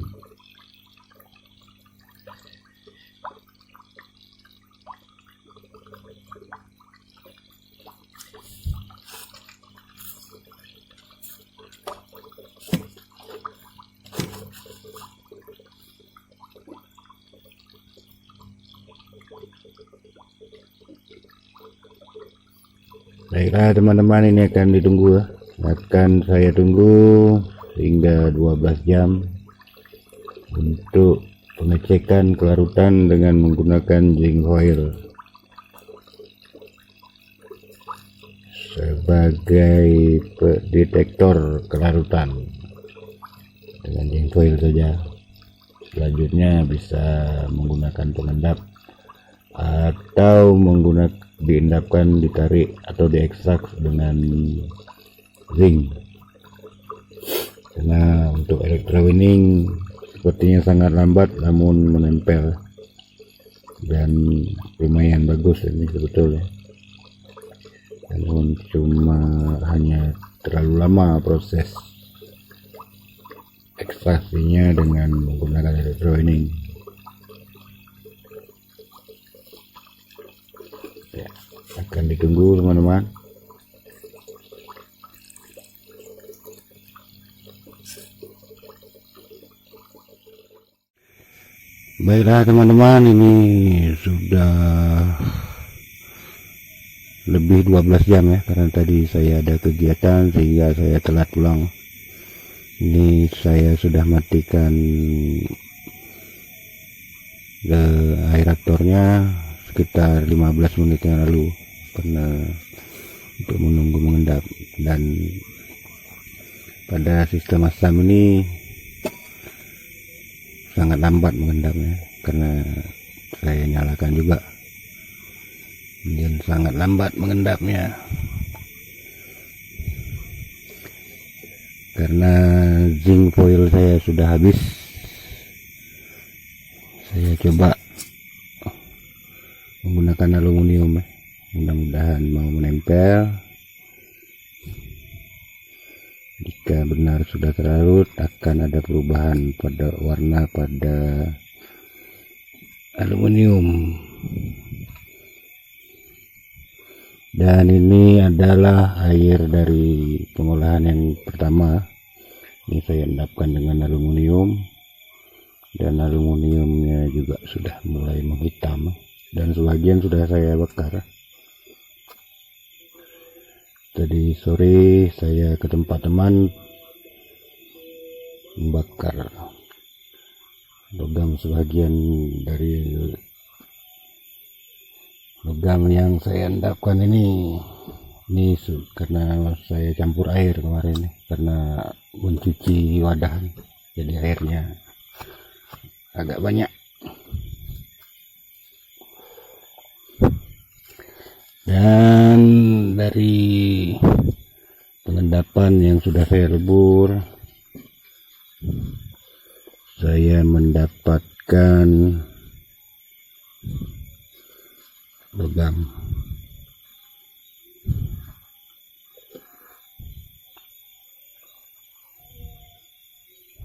Baiklah teman-teman, ini akan ditunggu, akan saya tunggu hingga 12 jam untuk pengecekan kelarutan dengan menggunakan zinc foil sebagai detektor kelarutan. Dengan zinc foil saja. Selanjutnya bisa menggunakan pengendap atau diendapkan, ditarik atau diekstrak dengan zinc. Karena untuk electrowinning sepertinya sangat lambat namun menempel, dan lumayan bagus ini sebetulnya, namun cuma hanya terlalu lama proses ekstraksinya dengan menggunakan electrowinning. Ya, akan ditunggu teman-teman. Baiklah teman-teman, ini sudah lebih 12 jam ya, karena tadi saya ada kegiatan sehingga saya telat pulang. Ini saya sudah matikan air reaktornya sekitar 15 menit yang lalu karena untuk menunggu mengendap. Dan pada sistem asam ini sangat lambat mengendapnya karena saya nyalakan juga, dan sangat lambat mengendapnya karena zinc foil saya sudah habis. Saya coba menggunakan aluminium, mudah-mudahan mau menempel. Jika benar sudah terlarut, akan ada perubahan pada warna pada aluminium. Dan ini adalah air dari pengolahan yang pertama. Ini saya endapkan dengan aluminium, dan aluminiumnya juga sudah mulai menghitam, dan sebagian sudah saya bakar. Tadi sore saya ke tempat teman membakar logam, sebagian dari logam yang saya endapkan ini karena saya campur air kemarin karena mencuci wadah, jadi airnya agak banyak. Dan dari pengendapan yang sudah saya lebur, saya mendapatkan logam.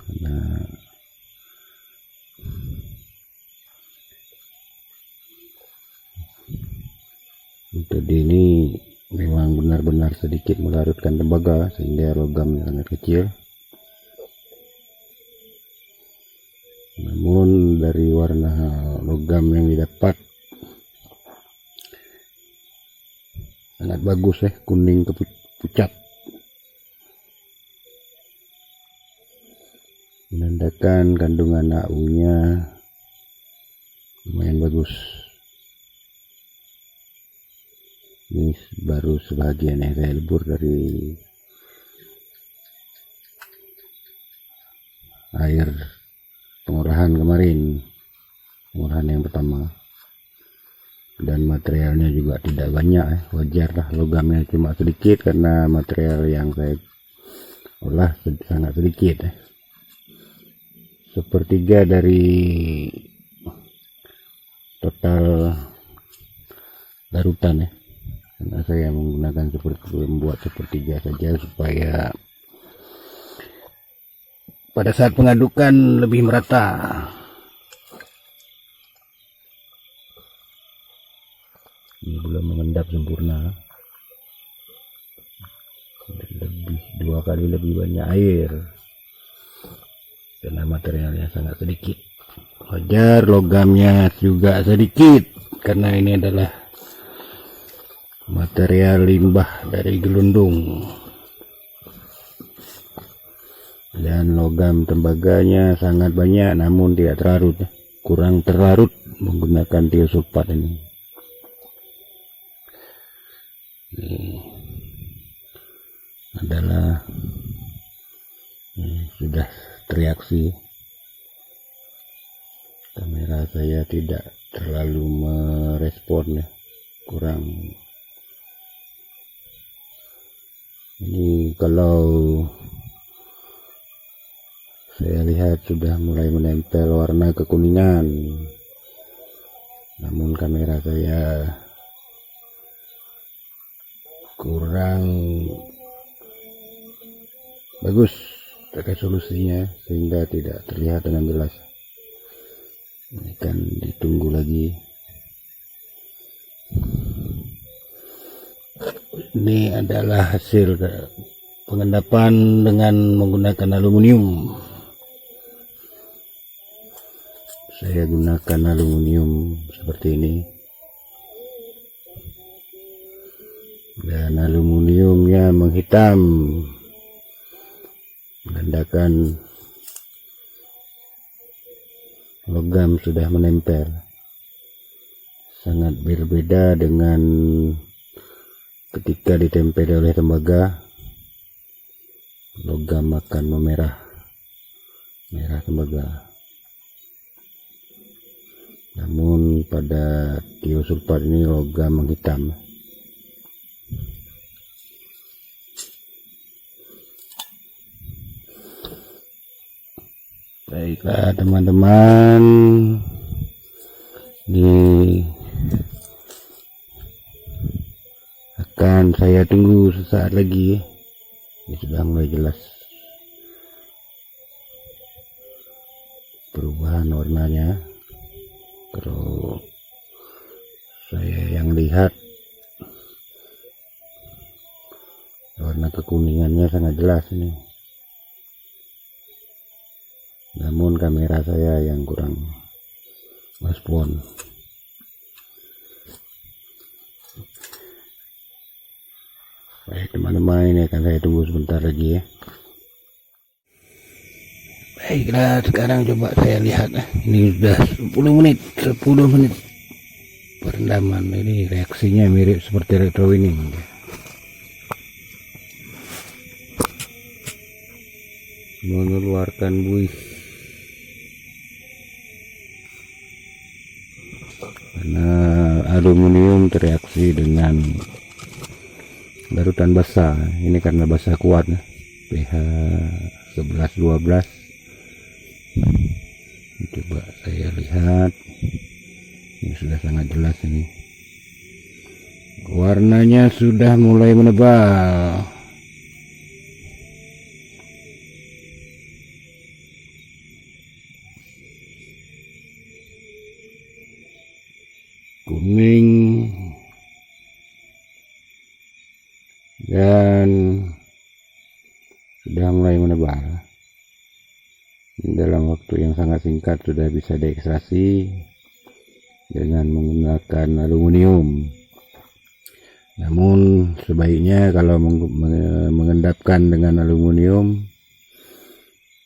Karena untuk ini memang benar-benar sedikit melarutkan tembaga sehingga logamnya sangat kecil. Namun dari warna logam yang didapat sangat bagus ya, kuning pucat. Dan menandakan kandungan AU-nya lumayan bagus. Ini baru sebagian yang saya lebur dari air pengurahan kemarin, pengurahan yang pertama. Dan materialnya juga tidak banyak, wajar lah logamnya cuma sedikit karena material yang saya olah sangat sedikit. Sepertiga dari total larutan karena saya menggunakan membuat sepertiga saja supaya pada saat pengadukan lebih merata. Ini belum mengendap sempurna, lebih 2 kali lebih banyak air karena materialnya sangat sedikit. Wajar logamnya juga sedikit karena ini adalah material limbah dari gelundung, dan logam tembaganya sangat banyak namun tidak terlarut, kurang terlarut menggunakan tiosulfat ini. Ini adalah sudah tereaksi. Kamera saya tidak terlalu merespon kurang. Ini kalau saya lihat sudah mulai menempel warna kekuningan, namun kamera saya kurang bagus resolusinya sehingga tidak terlihat dengan jelas. Ini kan ditunggu lagi. Ini adalah hasil pengendapan dengan menggunakan aluminium. Saya gunakan aluminium seperti ini, dan aluminiumnya menghitam, menandakan logam sudah menempel. Sangat berbeda dengan ketika ditempel oleh tembaga, logam akan memerah, merah tembaga. Namun pada tiosulfat ini logam menghitam. Baiklah teman-teman, ini akan saya tunggu sesaat lagi. Ini sudah mulai jelas perubahan warnanya. Kalau saya yang lihat warna kekuningannya sangat jelas ini. Namun kamera saya yang kurang respon. Baik teman-teman, ini akan saya tunggu sebentar lagi ya. Baiklah, sekarang coba saya lihat. Ini sudah 10 menit perendaman. Ini reaksinya mirip seperti retrowinning. Mengeluarkan buih karena aluminium tereaksi dengan larutan basah. Ini karena basah kuat, pH 11-12. Coba saya lihat, ini sudah sangat jelas. Ini warnanya sudah mulai menebal. Kuning dan sudah mulai menebal. Dalam waktu yang sangat singkat sudah bisa diekstraksi dengan menggunakan aluminium. Namun sebaiknya kalau mengendapkan dengan aluminium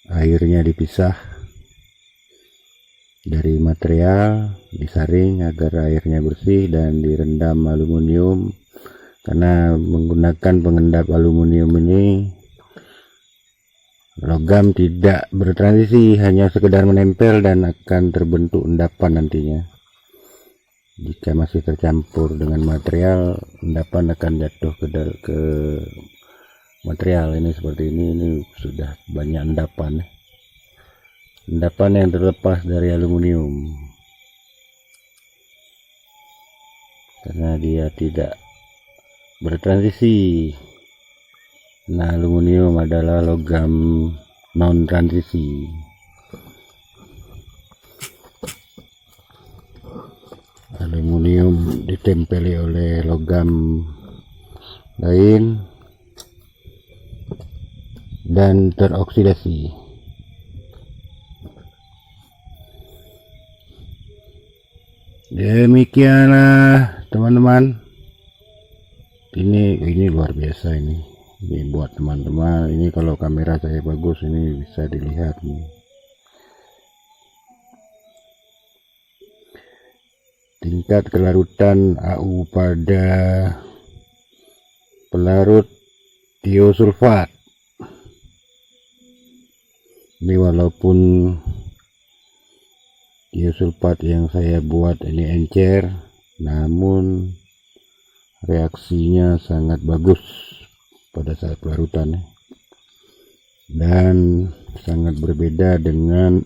airnya dipisah dari material, disaring agar airnya bersih dan direndam aluminium. Karena menggunakan pengendap aluminium ini, logam tidak bertransisi, hanya sekedar menempel dan akan terbentuk endapan nantinya. Jika masih tercampur dengan material, endapan akan jatuh ke material ini seperti ini sudah banyak endapan yang terlepas dari aluminium, karena dia tidak bertransisi. Nah, aluminium adalah logam non transisi. Aluminium ditempeli oleh logam lain dan teroksidasi. Demikianlah teman-teman. Ini luar biasa ini buat teman-teman. Ini kalau kamera saya bagus, ini bisa dilihat nih. Tingkat kelarutan AU pada pelarut tiosulfat. Ini walaupun tiosulfat yang saya buat ini encer, namun reaksinya sangat bagus pada saat pelarutan dan sangat berbeda dengan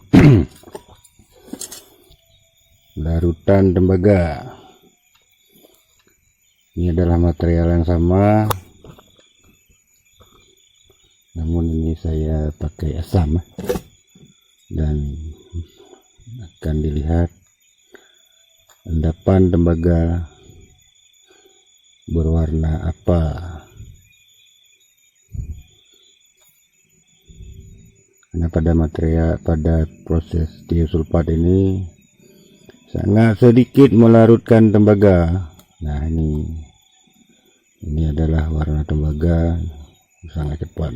larutan tembaga. Ini adalah material yang sama, namun ini saya pakai asam dan akan dilihat endapan tembaga berwarna apa. Karena pada proses tiosulfat ini sangat sedikit melarutkan tembaga. Nah, ini adalah warna tembaga sangat cepat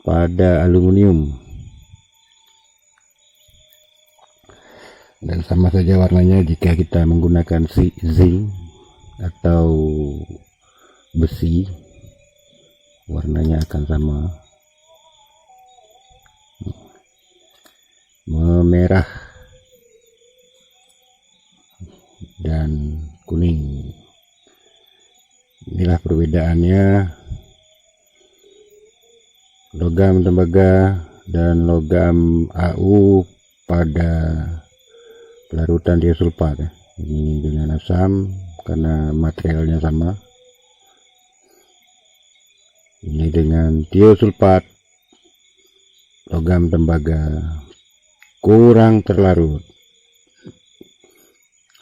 pada aluminium, dan sama saja warnanya jika kita menggunakan zinc atau besi, warnanya akan sama, memerah dan kuning. Inilah perbedaannya logam tembaga dan logam AU pada pelarutan tiosulfat. Ini dengan asam karena materialnya sama. Ini dengan tiosulfat, logam tembaga kurang terlarut,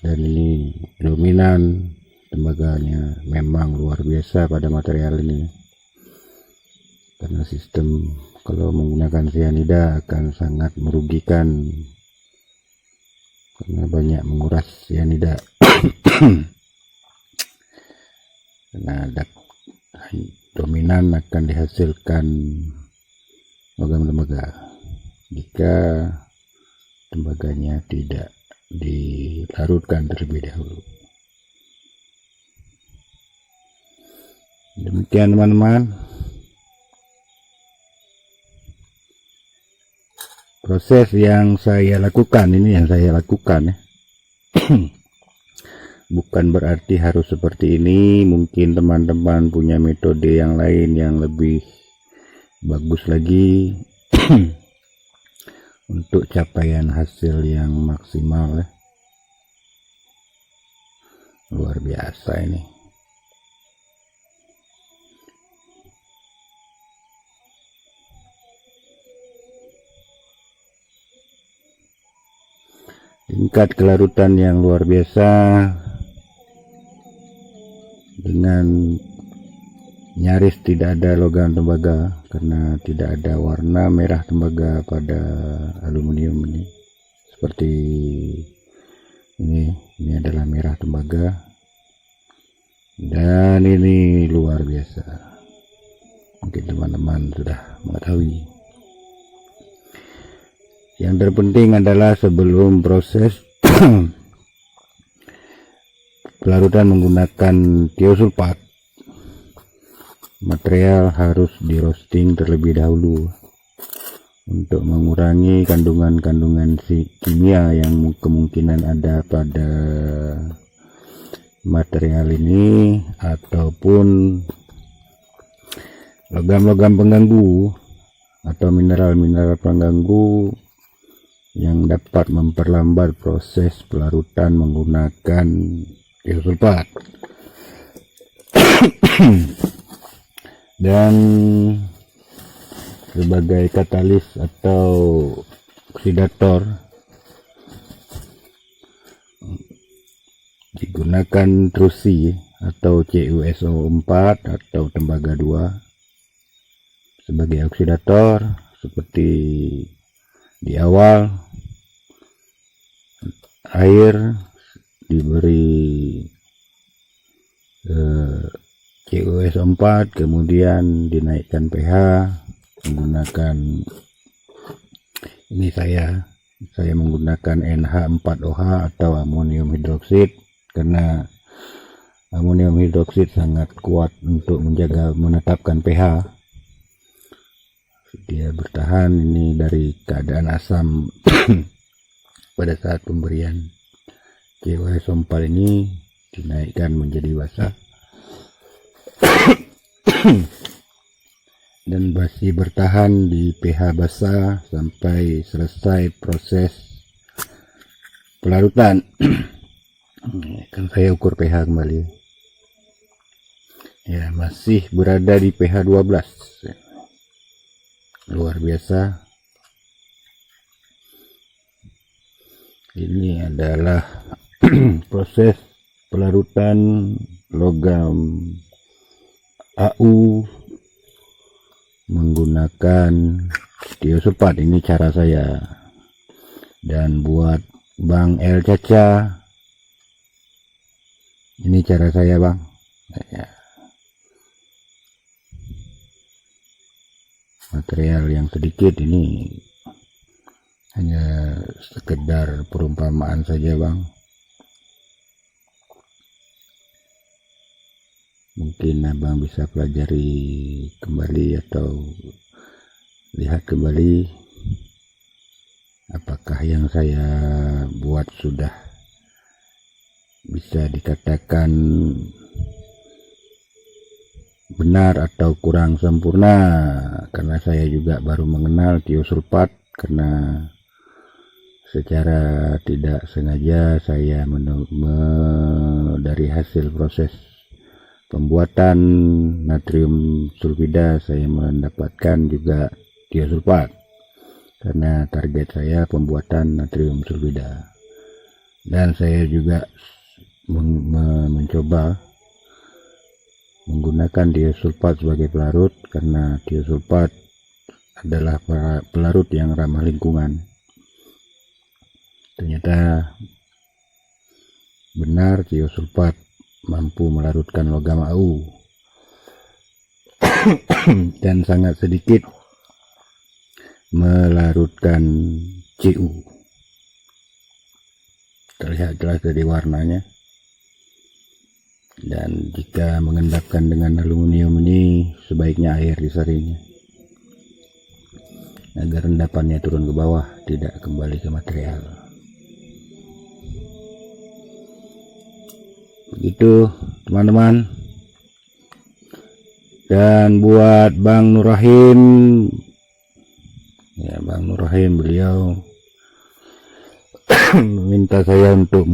dan ini dominan tembaganya. Memang luar biasa pada material ini, karena sistem kalau menggunakan cyanida akan sangat merugikan karena banyak menguras cyanida. Karena dominan akan dihasilkan logam tembaga jika tembaganya tidak dilarutkan terlebih dahulu. Demikian teman-teman proses yang saya lakukan. Ini yang saya lakukan ya. Bukan berarti harus seperti ini. Mungkin teman-teman punya metode yang lain yang lebih bagus lagi untuk capaian hasil yang maksimal ya. Luar biasa ini. Tingkat kelarutan yang luar biasa dengan nyaris tidak ada logam tembaga, karena tidak ada warna merah tembaga pada aluminium ini. Seperti ini adalah merah tembaga, dan ini luar biasa. Mungkin teman-teman sudah mengetahui. Yang terpenting adalah sebelum proses pelarutan menggunakan tiosulfat, material harus di roasting terlebih dahulu untuk mengurangi kandungan-kandungan kimia yang kemungkinan ada pada material ini ataupun logam-logam pengganggu atau mineral-mineral pengganggu yang dapat memperlambat proses pelarutan menggunakan tiosulfat. Dan sebagai katalis atau oksidator digunakan trusi atau CuSO4 atau tembaga 2 sebagai oksidator. Seperti di awal air diberi CuSO4, kemudian dinaikkan pH menggunakan ini saya menggunakan NH4OH atau amonium hidroksid, karena amonium hidroksid sangat kuat untuk menetapkan pH. Dia bertahan ini dari keadaan asam pada saat pemberian CuSO4 ini dinaikkan menjadi basah dan masih bertahan di pH basah sampai selesai proses pelarutan. Kan saya ukur pH kembali ya, masih berada di pH 12, luar biasa. Ini adalah proses pelarutan logam AU menggunakan tiosulfat. Ini cara saya. Dan buat Bang El Caca, ini cara saya, Bang. Ya. Material yang sedikit ini hanya sekedar perumpamaan saja, Bang. Mungkin Abang bisa pelajari kembali atau lihat kembali apakah yang saya buat sudah bisa dikatakan benar atau kurang sempurna, karena saya juga baru mengenal tiosulfat, karena secara tidak sengaja saya dari hasil proses pembuatan natrium sulfida saya mendapatkan juga tiosulfat, karena target saya pembuatan natrium sulfida. Dan saya juga mencoba menggunakan tiosulfat sebagai pelarut, karena tiosulfat adalah pelarut yang ramah lingkungan. Ternyata benar, tiosulfat mampu melarutkan logam AU dan sangat sedikit melarutkan Cu. Terlihat jelas dari warnanya. Dan jika mengendapkan dengan aluminium ini, sebaiknya air disaring agar endapannya turun ke bawah, tidak kembali ke material. Begitu teman-teman. Dan buat Bang Nur Rahim, ya, Bang Nur Rahim, beliau meminta saya untuk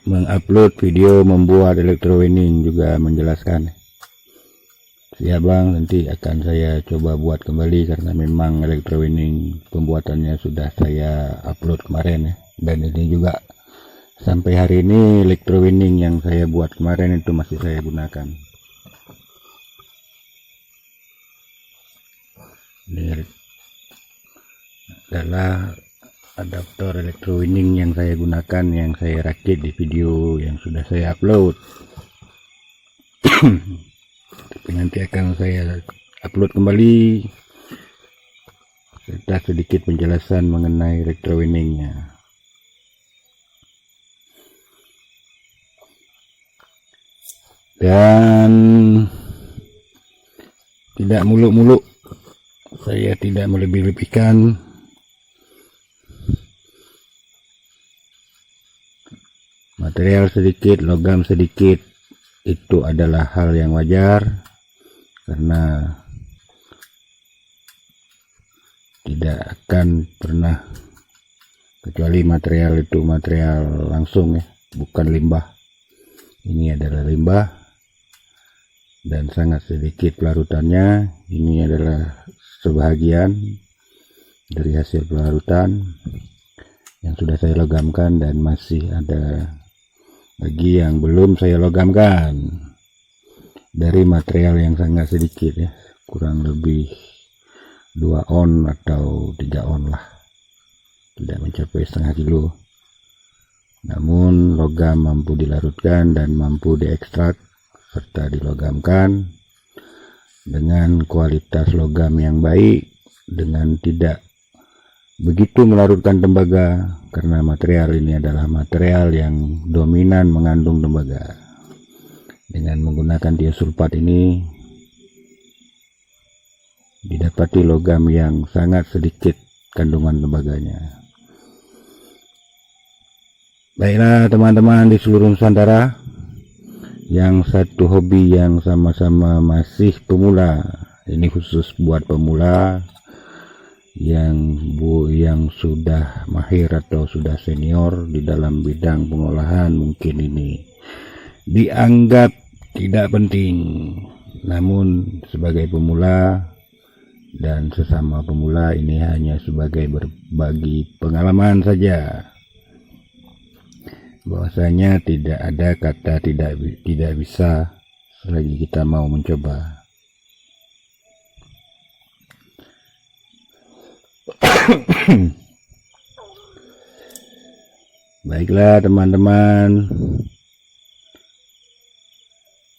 mengupload video membuat electrowinning, juga menjelaskan. Ya Bang, nanti akan saya coba buat kembali, karena memang electrowinning pembuatannya sudah saya upload kemarin ya. Dan ini juga sampai hari ini electrowinning yang saya buat kemarin itu masih saya gunakan. Ini adalah adaptor electrowinning yang saya gunakan, yang saya rakit di video yang sudah saya upload. Tapi nanti akan saya upload kembali serta sedikit penjelasan mengenai electrowinning-nya. Dan tidak muluk-muluk, saya tidak melebih-lebihkan. Material sedikit, logam sedikit, itu adalah hal yang wajar karena tidak akan pernah, kecuali material itu material langsung ya, bukan limbah. Ini adalah limbah dan sangat sedikit pelarutannya. Ini adalah sebahagian dari hasil pelarutan yang sudah saya logamkan, dan masih ada lagi yang belum saya logamkan dari material yang sangat sedikit ya, kurang lebih 2 on atau 3 on lah, tidak mencapai setengah kilo. Namun logam mampu dilarutkan dan mampu diekstrak serta dilogamkan dengan kualitas logam yang baik, dengan tidak begitu melarutkan tembaga, karena material ini adalah material yang dominan mengandung tembaga. Dengan menggunakan tiosulfat ini didapati logam yang sangat sedikit kandungan tembaganya. Baiklah teman-teman di seluruh Nusantara yang satu hobi yang sama-sama masih pemula, ini khusus buat pemula yang sudah mahir atau sudah senior di dalam bidang pengolahan, mungkin ini dianggap tidak penting. Namun sebagai pemula dan sesama pemula, ini hanya sebagai berbagi pengalaman saja, bahwasanya tidak ada kata tidak bisa selagi kita mau mencoba. Baiklah teman-teman,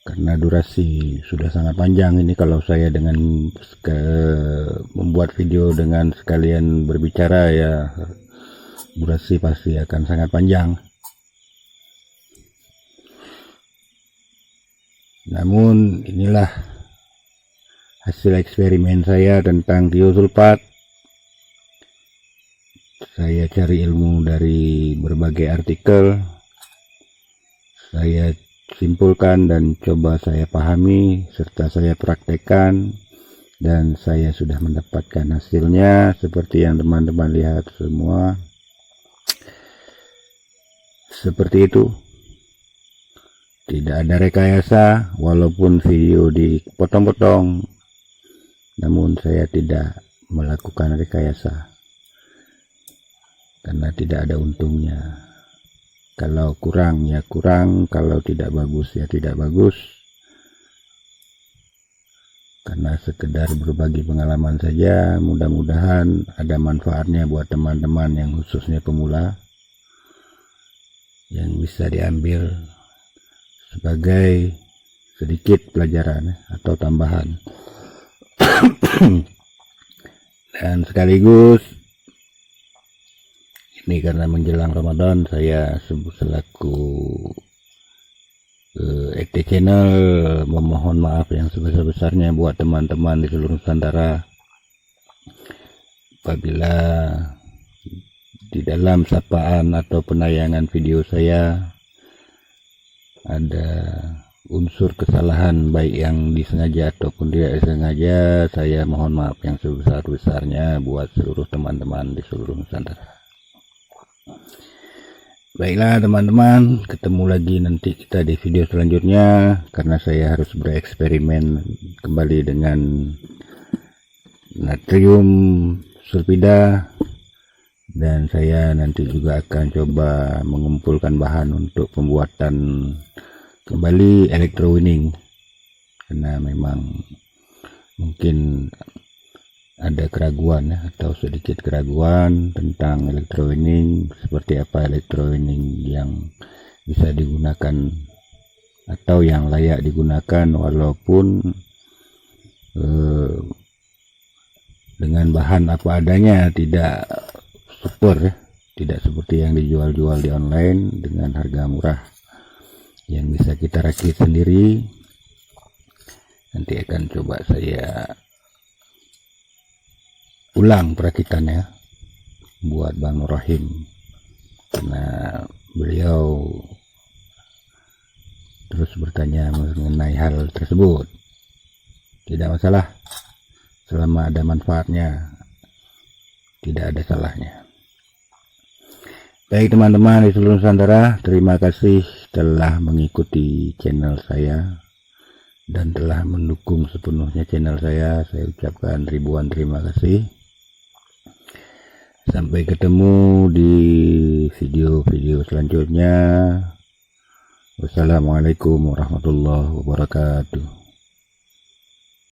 karena durasi sudah sangat panjang ini, kalau saya dengan membuat video dengan sekalian berbicara ya, durasi pasti akan sangat panjang. Namun inilah hasil eksperimen saya tentang tiosulfat. Saya cari ilmu dari berbagai artikel, saya simpulkan dan coba saya pahami serta saya praktekkan, dan saya sudah mendapatkan hasilnya seperti yang teman-teman lihat semua. Seperti itu, tidak ada rekayasa, walaupun video dipotong-potong, namun saya tidak melakukan rekayasa karena tidak ada untungnya. Kalau kurang ya kurang, kalau tidak bagus ya tidak bagus, karena sekedar berbagi pengalaman saja. Mudah-mudahan ada manfaatnya buat teman-teman yang khususnya pemula, yang bisa diambil sebagai sedikit pelajaran atau tambahan. Dan sekaligus ini karena menjelang Ramadan, saya selaku ET Channel memohon maaf yang sebesar-besarnya buat teman-teman di seluruh Nusantara apabila di dalam sapaan atau penayangan video saya ada unsur kesalahan, baik yang disengaja ataupun tidak disengaja. Saya mohon maaf yang sebesar-besarnya buat seluruh teman-teman di seluruh Nusantara. Baiklah teman-teman, ketemu lagi nanti kita di video selanjutnya, karena saya harus bereksperimen kembali dengan natrium sulfida, dan saya nanti juga akan coba mengumpulkan bahan untuk pembuatan kembali electrowinning, karena memang mungkin ada keraguan atau sedikit keraguan tentang electrowinning, seperti apa electrowinning yang bisa digunakan atau yang layak digunakan, walaupun dengan bahan apa adanya, tidak super ya, tidak seperti yang dijual-jual di online dengan harga murah yang bisa kita rakit sendiri. Nanti akan coba saya ulang perakitannya buat Bang Nur Rahim, karena beliau terus bertanya mengenai hal tersebut. Tidak masalah, selama ada manfaatnya tidak ada salahnya. Baik teman-teman di seluruh Nusantara, terima kasih telah mengikuti channel saya dan telah mendukung sepenuhnya channel saya. Saya ucapkan ribuan terima kasih. Sampai ketemu di video-video selanjutnya. Wassalamualaikum warahmatullahi wabarakatuh.